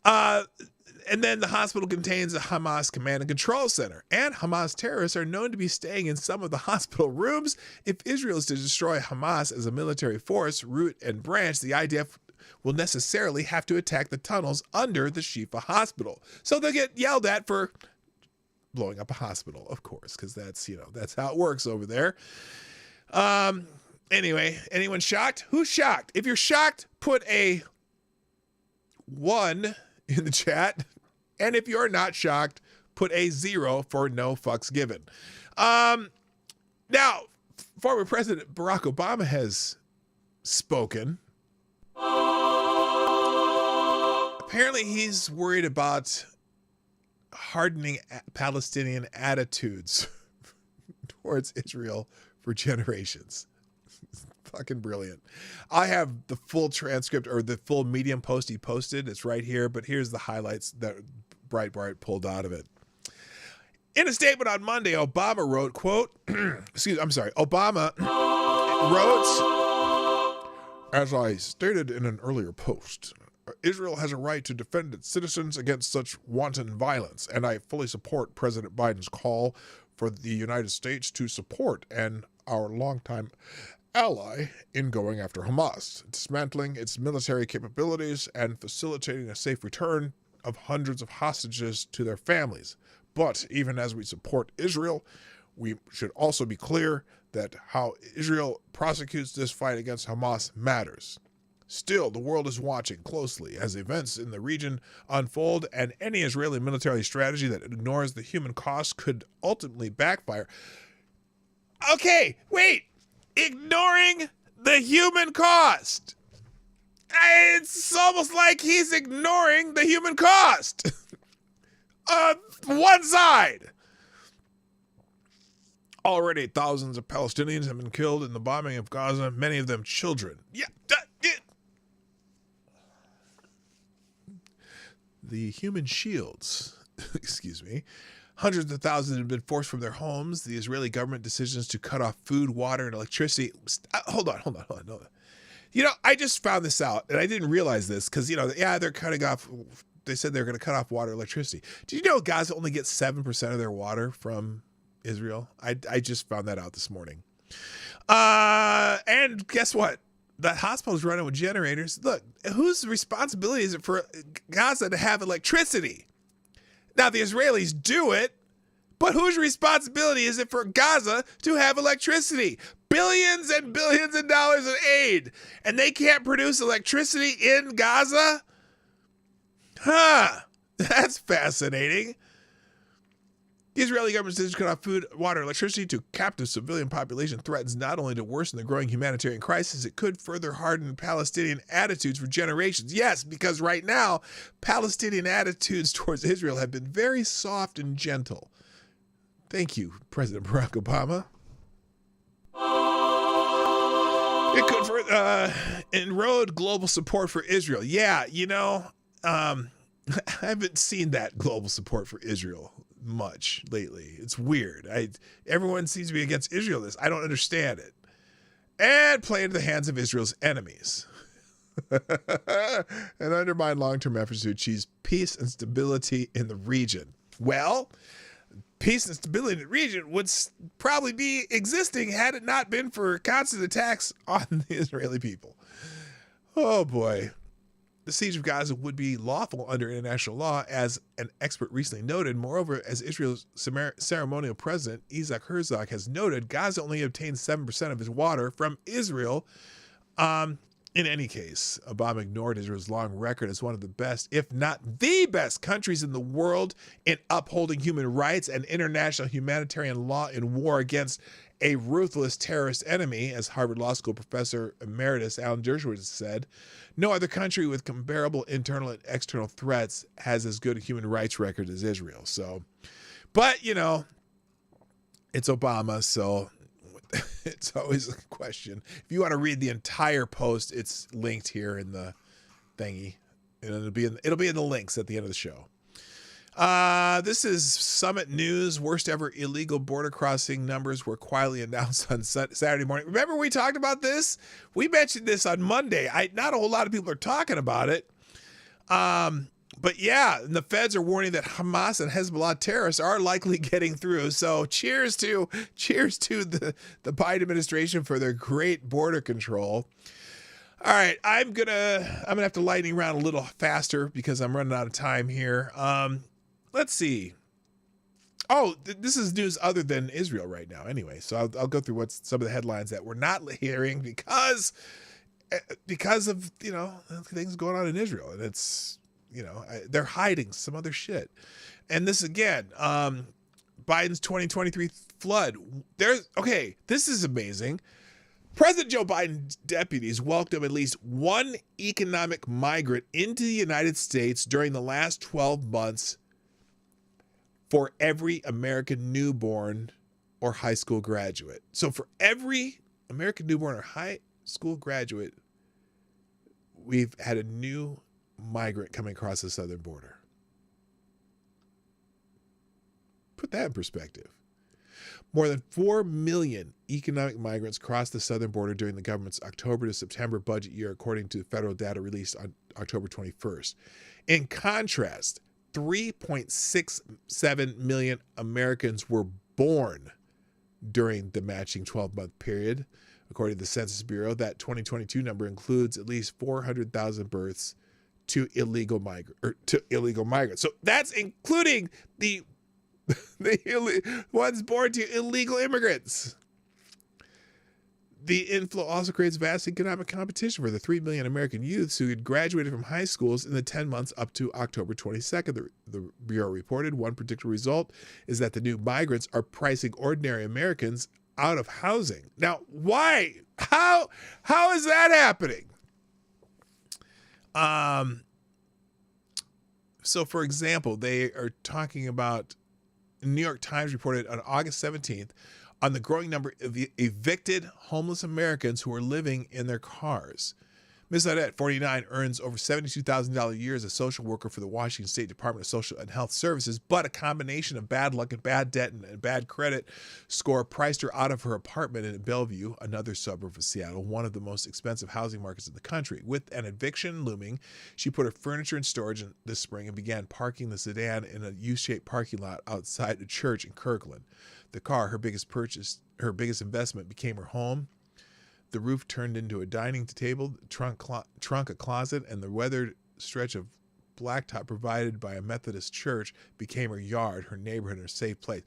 And then the hospital contains a Hamas command and control center. And Hamas terrorists are known to be staying in some of the hospital rooms. If Israel is to destroy Hamas as a military force, root and branch, the IDF will necessarily have to attack the tunnels under the Shifa hospital. So they'll get yelled at for blowing up a hospital, of course, because that's how it works over there. Anyway, anyone shocked? Who's shocked? If you're shocked, put a 1 in the chat. And if you're not shocked, put a 0 for no fucks given. Now, former President Barack Obama has spoken. Apparently, he's worried about hardening Palestinian attitudes towards Israel for generations. Fucking brilliant. I have the full transcript or the full Medium post he posted. It's right here, but here's the highlights that Breitbart pulled out of it. In a statement on Monday, Obama wrote, quote, Obama wrote, as I stated in an earlier post, Israel has a right to defend its citizens against such wanton violence, and I fully support President Biden's call for the United States to support our longtime ally in going after Hamas, dismantling its military capabilities and facilitating a safe return of hundreds of hostages to their families. But even as we support Israel, we should also be clear that how Israel prosecutes this fight against Hamas matters. Still, the world is watching closely as events in the region unfold, and any Israeli military strategy that ignores the human cost could ultimately backfire. Okay, wait! Ignoring the human cost! It's almost like he's ignoring the human cost! One side! Already, thousands of Palestinians have been killed in the bombing of Gaza, many of them children. The human shields, excuse me, Hundreds of thousands have been forced from their homes. The Israeli government decisions to cut off food, water, and electricity. Hold on. You know, I just found this out, and I didn't realize this because, they're cutting off. They said they're going to cut off water, electricity. Did you know Gaza only gets 7% of their water from Israel? I just found that out this morning. And guess what? That hospital's running with generators. Look, whose responsibility is it for Gaza to have electricity? Now, the Israelis do it, but whose responsibility is it for Gaza to have electricity? Billions and billions of dollars in aid, and they can't produce electricity in Gaza? Huh. That's fascinating. The Israeli government's decision to cut off food, water, electricity to captive civilian population threatens not only to worsen the growing humanitarian crisis, it could further harden Palestinian attitudes for generations. Yes, because right now, Palestinian attitudes towards Israel have been very soft and gentle. Thank you, President Barack Obama. It could erode global support for Israel. Yeah, I haven't seen that global support for Israel much lately. It's weird. Everyone seems to be against Israel. I don't understand it. And play into the hands of Israel's enemies. And undermine long-term efforts to achieve peace and stability in the region. Well, peace and stability in the region would probably be existing had it not been for constant attacks on the Israeli people. Oh boy. The siege of Gaza would be lawful under international law, as an expert recently noted. Moreover, as Israel's ceremonial president, Isaac Herzog, has noted, Gaza only obtains 7% of its water from Israel. In any case, Obama ignored Israel's long record as one of the best, if not the best, countries in the world in upholding human rights and international humanitarian law in war against a ruthless terrorist enemy, as Harvard Law School professor emeritus Alan Dershowitz said. No other country with comparable internal and external threats has as good a human rights record as Israel. So, but, it's Obama, so it's always a question. If you want to read the entire post, it's linked here in the thingy, and it'll be in the links at the end of the show. This is Summit News. Worst ever illegal border crossing numbers were quietly announced on Saturday morning. Remember we talked about this? We mentioned this on Monday. Not a whole lot of people are talking about it. But yeah, and the feds are warning that Hamas and Hezbollah terrorists are likely getting through. So cheers to the Biden administration for their great border control. All right, I'm gonna have to lightning round a little faster because I'm running out of time here. Let's see. Oh, this is news other than Israel right now. Anyway, so I'll go through what's some of the headlines that we're not hearing because of things going on in Israel, and it's they're hiding some other shit. And this again, Biden's 2023 flood. This is amazing. President Joe Biden's deputies welcomed at least one economic migrant into the United States during the last 12 months for every American newborn or high school graduate. So for every American newborn or high school graduate, we've had a new migrant coming across the southern border. Put that in perspective. More than 4 million economic migrants crossed the southern border during the government's October to September budget year, according to federal data released on October 21st. In contrast, 3.67 million Americans were born during the matching 12-month period. According to the Census Bureau, that 2022 number includes at least 400,000 births to illegal migrants. So that's including the ones born to illegal immigrants. The inflow also creates vast economic competition for the 3 million American youths who had graduated from high schools in the 10 months up to October 22nd, the Bureau reported. One particular result is that the new migrants are pricing ordinary Americans out of housing. Now, why? How is that happening? So, for example, they are talking about, New York Times reported on August 17th, on the growing number of evicted homeless Americans who are living in their cars. Ms. Audette, 49, earns over $72,000 a year as a social worker for the Washington State Department of Social and Health Services, but a combination of bad luck and bad debt and a bad credit score priced her out of her apartment in Bellevue, another suburb of Seattle, one of the most expensive housing markets in the country. With an eviction looming, she put her furniture in storage this spring and began parking the sedan in a U-shaped parking lot outside a church in Kirkland. The car, her biggest investment, became her home. The roof turned into a dining table, trunk a closet, and the weathered stretch of blacktop provided by a Methodist church became her yard, her neighborhood, her safe place.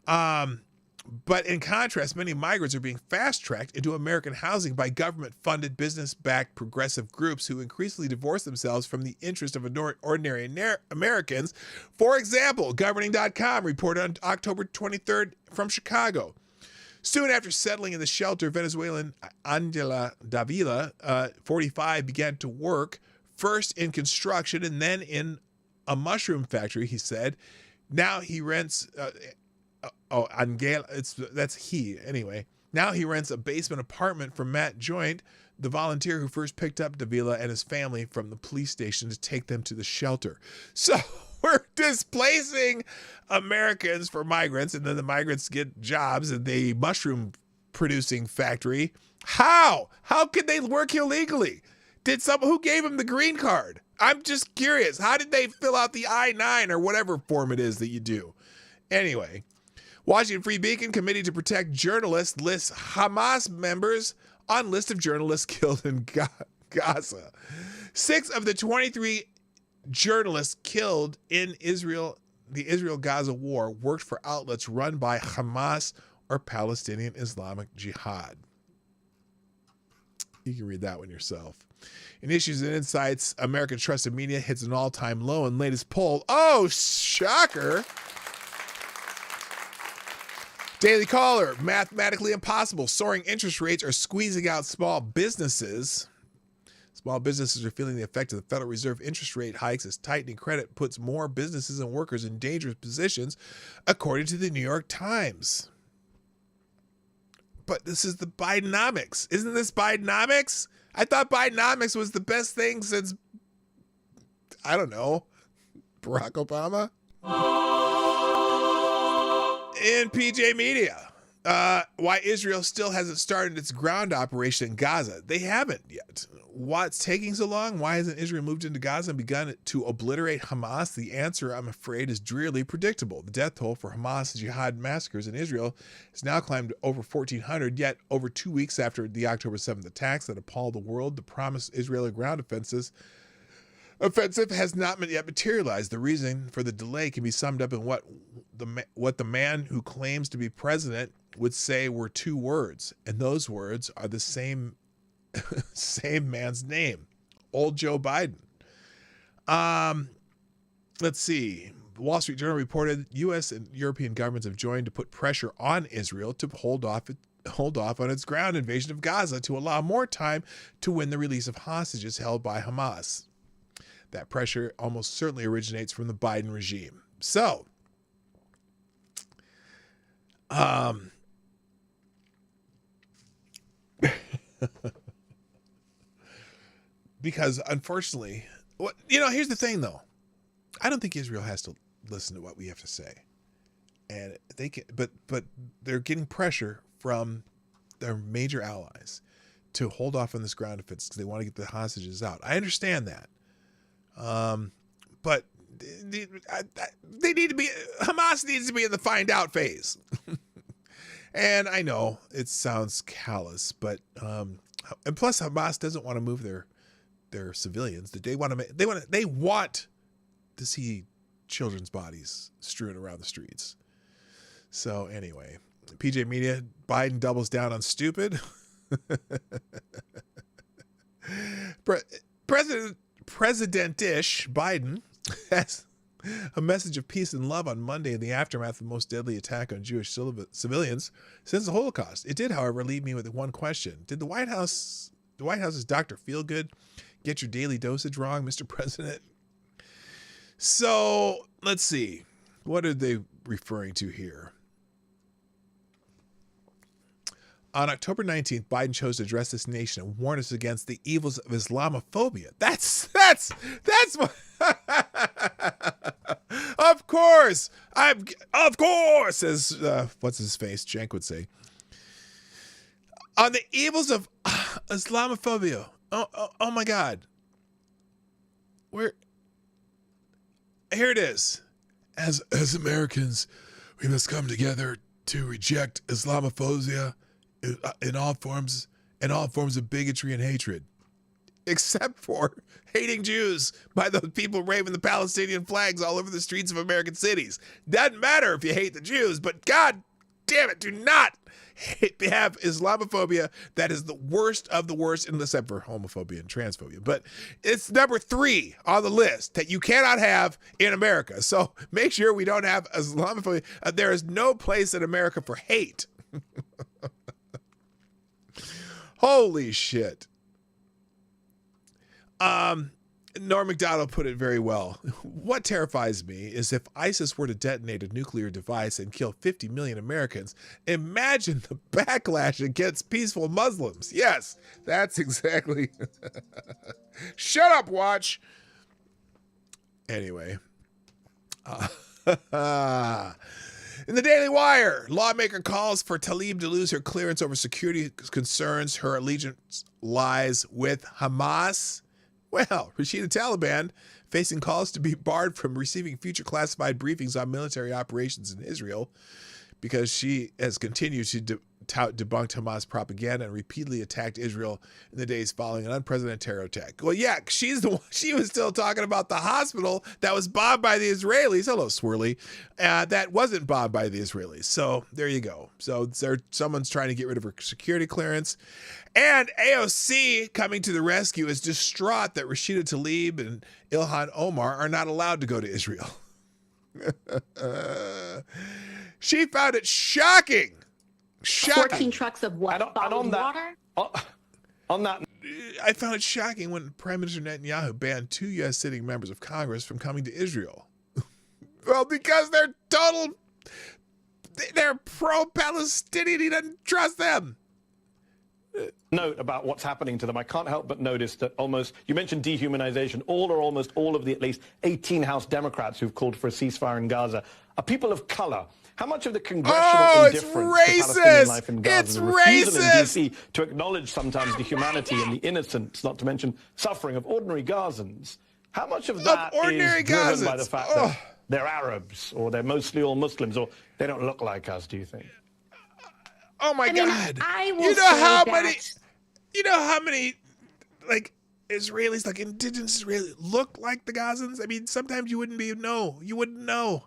But in contrast, many migrants are being fast-tracked into American housing by government-funded, business-backed progressive groups who increasingly divorce themselves from the interest of ordinary Americans. For example, Governing.com reported on October 23rd from Chicago. Soon after settling in the shelter, Venezuelan Angela Davila, 45, began to work first in construction and then in a mushroom factory, he said. Now he rents... Angela, that's he, anyway. Now he rents a basement apartment from Matt Joint, the volunteer who first picked up Davila and his family from the police station to take them to the shelter. So we're displacing Americans for migrants, and then the migrants get jobs in the mushroom producing factory. How? How could they work illegally? Who gave them the green card? I'm just curious. How did they fill out the I-9 or whatever form it is that you do? Anyway, Washington Free Beacon Committee to Protect Journalists lists Hamas members on list of journalists killed in Gaza. 6 of the 23 journalists killed in the Israel-Gaza war worked for outlets run by Hamas or Palestinian Islamic Jihad. You can read that one yourself. In Issues and Insights, American Trusted Media hits an all-time low in latest poll. Oh, shocker. Daily Caller, mathematically impossible. Soaring interest rates are squeezing out small businesses. Small businesses are feeling the effect of the Federal Reserve interest rate hikes as tightening credit puts more businesses and workers in dangerous positions, according to the New York Times. But this is the Bidenomics. Isn't this Bidenomics? I thought Bidenomics was the best thing since, I don't know, Barack Obama? In PJ Media, why Israel still hasn't started its ground operation in Gaza. They haven't yet. What's taking so long? Why hasn't Israel moved into Gaza and begun to obliterate Hamas? The answer, I'm afraid, is drearily predictable. The death toll for Hamas jihad massacres in Israel has now climbed to over 1,400, yet over 2 weeks after the October 7th attacks that appalled the world, the promised Israeli ground offensive has not yet materialized. The reason for the delay can be summed up in what the man who claims to be president would say were 2 words, and those words are the same man's name, old Joe Biden. Let's see. The Wall Street Journal reported U.S. and European governments have joined to put pressure on Israel to hold off on its ground invasion of Gaza to allow more time to win the release of hostages held by Hamas. That pressure almost certainly originates from the Biden regime. So, because unfortunately, here's the thing though. I don't think Israel has to listen to what we have to say. And they can, but they're getting pressure from their major allies to hold off on this ground offense because they want to get the hostages out. I understand that. But they need to be, Hamas needs to be in the find out phase. And I know it sounds callous, but, and plus Hamas doesn't want to move their civilians. They want to see children's bodies strewn around the streets. So anyway, PJ Media, Biden doubles down on stupid. President-ish Biden has a message of peace and love on Monday in the aftermath of the most deadly attack on Jewish civilians since the Holocaust. It did, however, leave me with one question. Did the White House's Dr. Feelgood get your daily dosage wrong, Mr. President? So let's see. What are they referring to here? On October 19th, Biden chose to address this nation and warn us against the evils of Islamophobia. That's what. Of course, as what's his face, Cenk would say. On the evils of Islamophobia. Oh my God. Here it is. As Americans, we must come together to reject Islamophobia in all forms of bigotry and hatred, except for hating Jews by those people waving the Palestinian flags all over the streets of American cities. Doesn't matter if you hate the Jews, but God damn it, do not have Islamophobia. That is the worst of the worst, except for homophobia and transphobia. But it's number 3 on the list that you cannot have in America. So make sure we don't have Islamophobia. There is no place in America for hate. Holy shit. Norm Macdonald put it very well. What terrifies me is if ISIS were to detonate a nuclear device and kill 50 million Americans, imagine the backlash against peaceful Muslims. Yes, that's exactly. Shut up, Watch. Anyway. In the Daily Wire, lawmaker calls for Tlaib to lose her clearance over security concerns. Her allegiance lies with Hamas. Well, Rashida Taliban facing calls to be barred from receiving future classified briefings on military operations in Israel because she has continued to debunked Hamas propaganda and repeatedly attacked Israel in the days following an unprecedented terror attack. Well, yeah, she's the one. She was still talking about the hospital that was bombed by the Israelis. Hello, Swirly. That wasn't bombed by the Israelis. So there you go. So someone's trying to get rid of her security clearance. And AOC coming to the rescue is distraught that Rashida Tlaib and Ilhan Omar are not allowed to go to Israel. She found it shocking. 14 trucks of what? Bottled water? On that, I found it shocking when Prime Minister Netanyahu banned 2 U.S. sitting members of Congress from coming to Israel. Well, because they're pro-Palestinian. He doesn't trust them. Note about what's happening to them. I can't help but notice that you mentioned dehumanization, almost all of the at least 18 House Democrats who've called for a ceasefire in Gaza are people of color. How much of the congressional indifference to Palestinian life in Gaza, the refusal in D.C. to acknowledge sometimes the humanity and the innocence, not to mention suffering of ordinary Gazans, how much of that is driven by the fact that they're Arabs or they're mostly all Muslims or they don't look like us, do you think? Oh my God! I will you know how many like Israelis, like indigenous Israelis, look like the Gazans? I mean, sometimes you wouldn't know.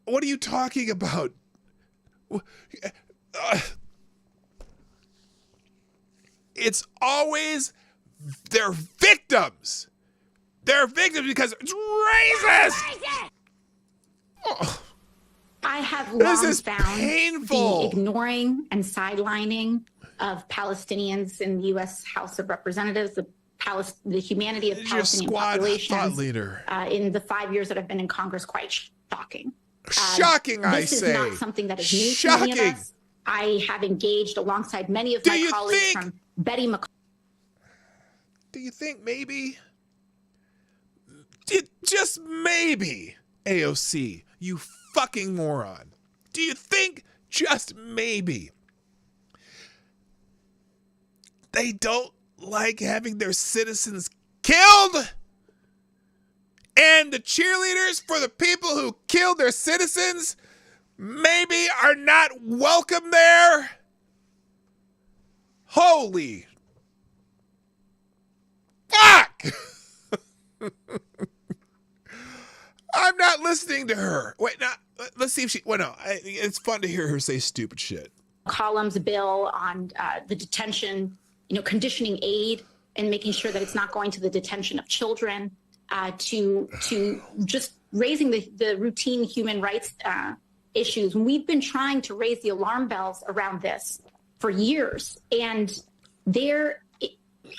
What are you talking about? It's always they're victims. They're victims because it's racist. Oh. I have long found painful. the ignoring and sidelining of Palestinians in the U.S. House of Representatives, the humanity of Palestinian populations in the 5 years that I've been in Congress quite shocking. Shocking, I say. This is not something that is new to many of us. I have engaged alongside many of my colleagues from Betty McCarthy. Do you think maybe, just maybe, AOC, you fucking moron, do you think just maybe they don't like having their citizens killed? And the cheerleaders for the people who killed their citizens maybe are not welcome there? Holy fuck! I'm not listening to her. Wait, now, let's see if she... Well, no, it's fun to hear her say stupid shit. Columns bill on the detention, conditioning aid and making sure that it's not going to the detention of children. To just raising the routine human rights issues. And we've been trying to raise the alarm bells around this for years. And there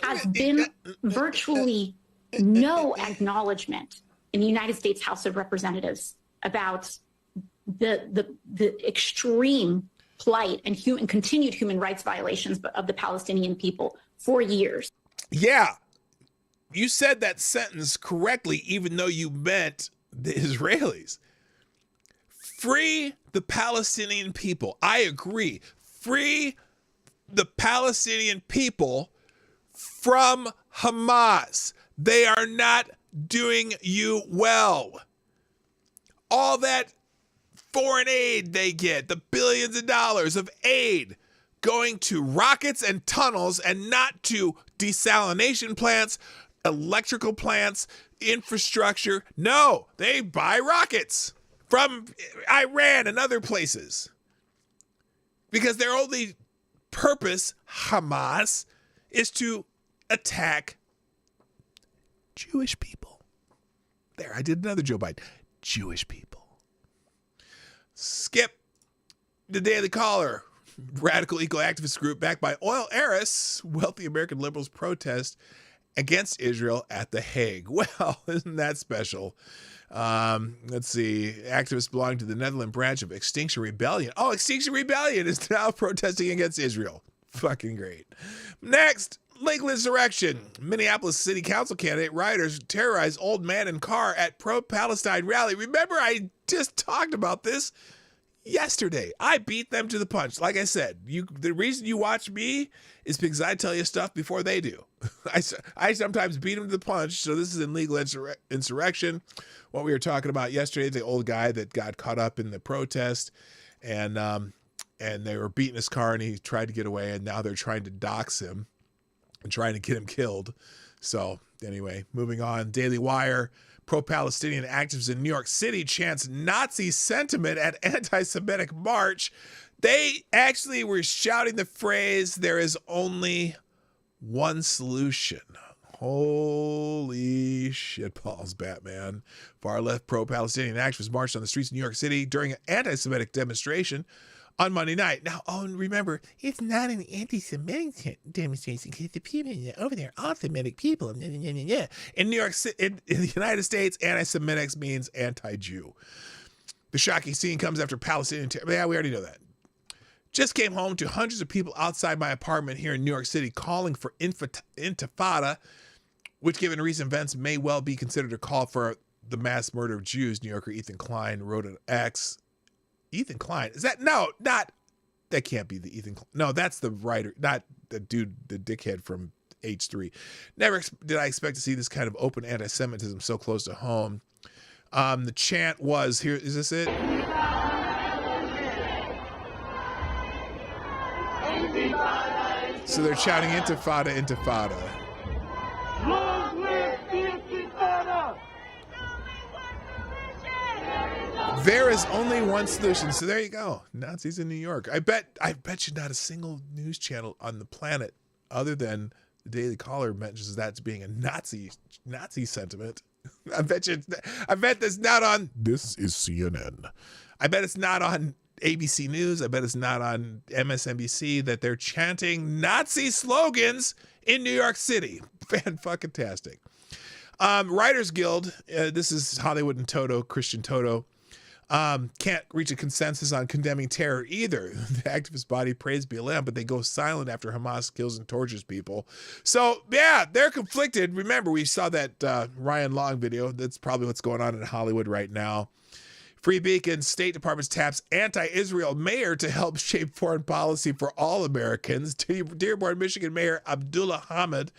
has been virtually no acknowledgement in the United States House of Representatives about the extreme plight and continued human rights violations of the Palestinian people for years. Yeah, you said that sentence correctly, even though you meant the Israelis. Free the Palestinian people. I agree. Free the Palestinian people from Hamas. They are not doing you well. All that foreign aid they get, the billions of dollars of aid going to rockets and tunnels and not to desalination plants, electrical plants, infrastructure. No, they buy rockets from Iran and other places because their only purpose, Hamas, is to attack Jewish people. There, I did another Joe Biden. Jewish people. Skip the Daily Caller. Radical eco activist group backed by oil heiress, wealthy American liberals protest against Israel at The Hague. Well, isn't that special? Let's see. Activists belonging to the Netherlands branch of Extinction Rebellion. Oh, Extinction Rebellion is now protesting against Israel. Fucking great. Next, legal insurrection. Minneapolis City Council candidate rioters terrorize old man in car at pro-Palestine rally. Remember, I just talked about this yesterday. I beat them to the punch. Like I said, the reason you watch me is because I tell you stuff before they do. I sometimes beat them to the punch. So this is in legal insurrection. What we were talking about yesterday, the old guy that got caught up in the protest, and they were beating his car, and he tried to get away, and now they're trying to dox him and trying to get him killed. So anyway, moving on. Daily Wire. Pro-Palestinian activists in New York City chants Nazi sentiment at anti-Semitic march. They actually were shouting the phrase, "There is only one solution." Holy shit balls, Batman. Far-left pro-Palestinian activists marched on the streets of New York City during an anti-Semitic demonstration on Monday night. Now, remember, it's not an anti-Semitic demonstration because the people over there are all Semitic people. In New York City, in the United States, anti-Semitic means anti-Jew. The shocking scene comes after Palestinian terror. Yeah, we already know that. Just came home to hundreds of people outside my apartment here in New York City calling for intifada, which, given recent events, may well be considered a call for the mass murder of Jews. New Yorker Ethan Klein wrote an X. Ethan Klein, is that? No, not, that can't be the Ethan. No, that's the writer, not the dude, the dickhead from H3. Never did I expect to see this kind of open anti-Semitism so close to home. The chant was, here, is this it? So they're shouting intifada, intifada. Long live the Intifada! There is only one solution. So there you go. Nazis in New York. I bet you not a single news channel on the planet other than the Daily Caller mentions that as being a Nazi sentiment. I bet that's not on, this is CNN. I bet it's not on ABC News. I bet it's not on MSNBC that they're chanting Nazi slogans in New York City. Fan-fucking-tastic. Writers Guild, this is Hollywood and Toto, Christian Toto, can't reach a consensus on condemning terror either. The activist body praised BLM, but they go silent after Hamas kills and tortures people. So, yeah, they're conflicted. Remember, we saw that Ryan Long video. That's probably what's going on in Hollywood right now. Free Beacon, State Department taps anti-Israel mayor to help shape foreign policy for all Americans. Dearborn, Michigan Mayor Abdullah Hamid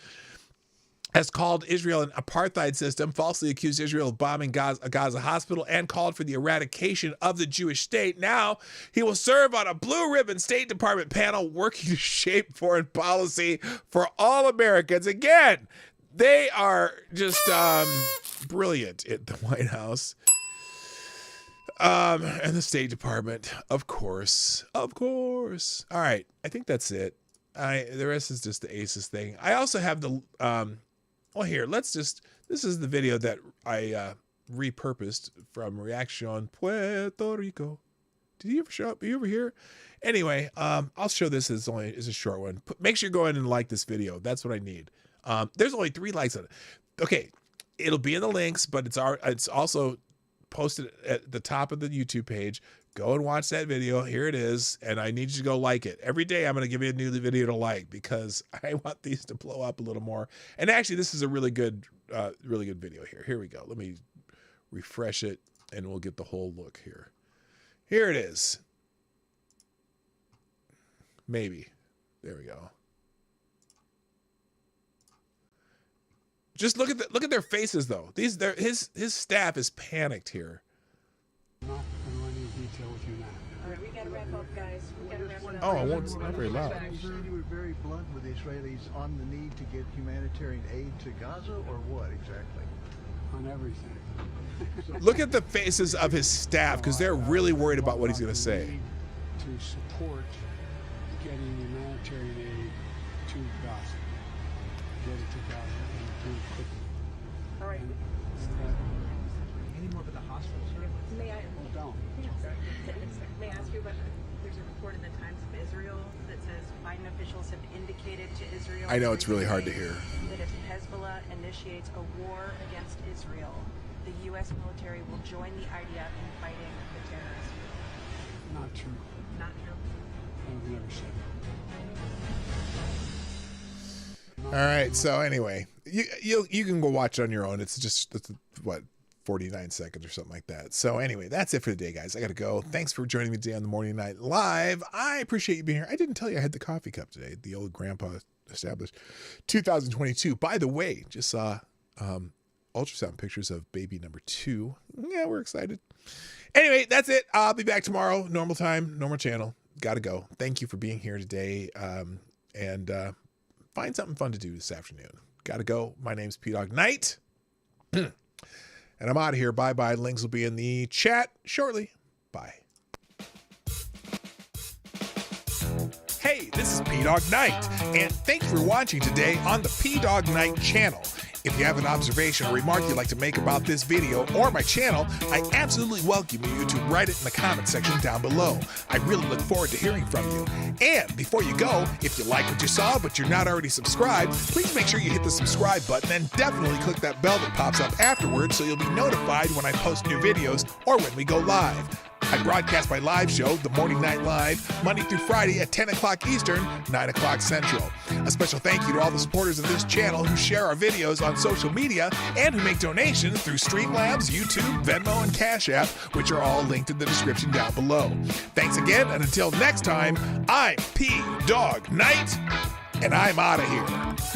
has called Israel an apartheid system, falsely accused Israel of bombing a Gaza hospital, and called for the eradication of the Jewish state. Now he will serve on a blue ribbon State Department panel working to shape foreign policy for all Americans. Again, they are just brilliant at the White House. And the State Department, of course. All right, I think that's it. The rest is just the ACES thing. I also have the, well, here, this is the video that I repurposed from Reaction Puerto Rico. Did he ever show up? Are you over here? Anyway, I'll show this as a short one. Make sure you go in and like this video. That's what I need. There's only 3 likes on it. Okay, it'll be in the links, but it's also posted at the top of the YouTube page. Go and watch that video. Here it is. And I need you to go like it. Every day I'm going to give you a new video to like because I want these to blow up a little more. And actually, this is a really good video here. Here we go. Let me refresh it and we'll get the whole look here. Here it is. Maybe. There we go. Just look at their faces though. His staff is panicked here. Not going to any detail with you now. All right, we got to wrap up, guys. We got to wrap it up. Oh, I won't. It's not very loud. You were very blunt with the Israelis on the need to get humanitarian aid to Gaza, or what exactly? On everything. Look at the faces of his staff because they're really worried about what he's going to say. To support getting humanitarian aid to Gaza. Get it to Gaza and do it quickly. All right. Any more about the hospitals? May I? Don't. May I ask you about, there's a report in the Times of Israel that says Biden officials have indicated to Israel. I know it's really hard to hear. That if Hezbollah initiates a war against Israel, the U.S. military will join the IDF in fighting the terrorists. Not true. Not true. I've never said that. All right. So anyway, you can go watch it on your own. It's what, 49 seconds or something like that. So anyway, that's it for today, guys. I got to go. Thanks for joining me today on the Morning Night Live. I appreciate you being here. I didn't tell you I had the coffee cup today. The old grandpa established 2022. By the way, just saw ultrasound pictures of baby number 2. Yeah, we're excited. Anyway, that's it. I'll be back tomorrow. Normal time, normal channel. Got to go. Thank you for being here today. And find something fun to do this afternoon. Got to go. My name's P-Dog Knight. And I'm out of here. Bye-bye. Links will be in the chat shortly. Bye. Hey, this is P-Dog Knight, and thanks for watching today on the P-Dog Knight channel. If you have an observation or remark you'd like to make about this video or my channel, I absolutely welcome you to write it in the comment section down below. I really look forward to hearing from you. And before you go, if you like what you saw but you're not already subscribed, please make sure you hit the subscribe button and definitely click that bell that pops up afterwards so you'll be notified when I post new videos or when we go live. I broadcast my live show, The Morning Night Live, Monday through Friday at 10 o'clock Eastern, 9 o'clock Central. A special thank you to all the supporters of this channel who share our videos on social media and who make donations through Streamlabs, YouTube, Venmo, and Cash App, which are all linked in the description down below. Thanks again, and until next time, I'm P-Dog Knight, and I'm out of here.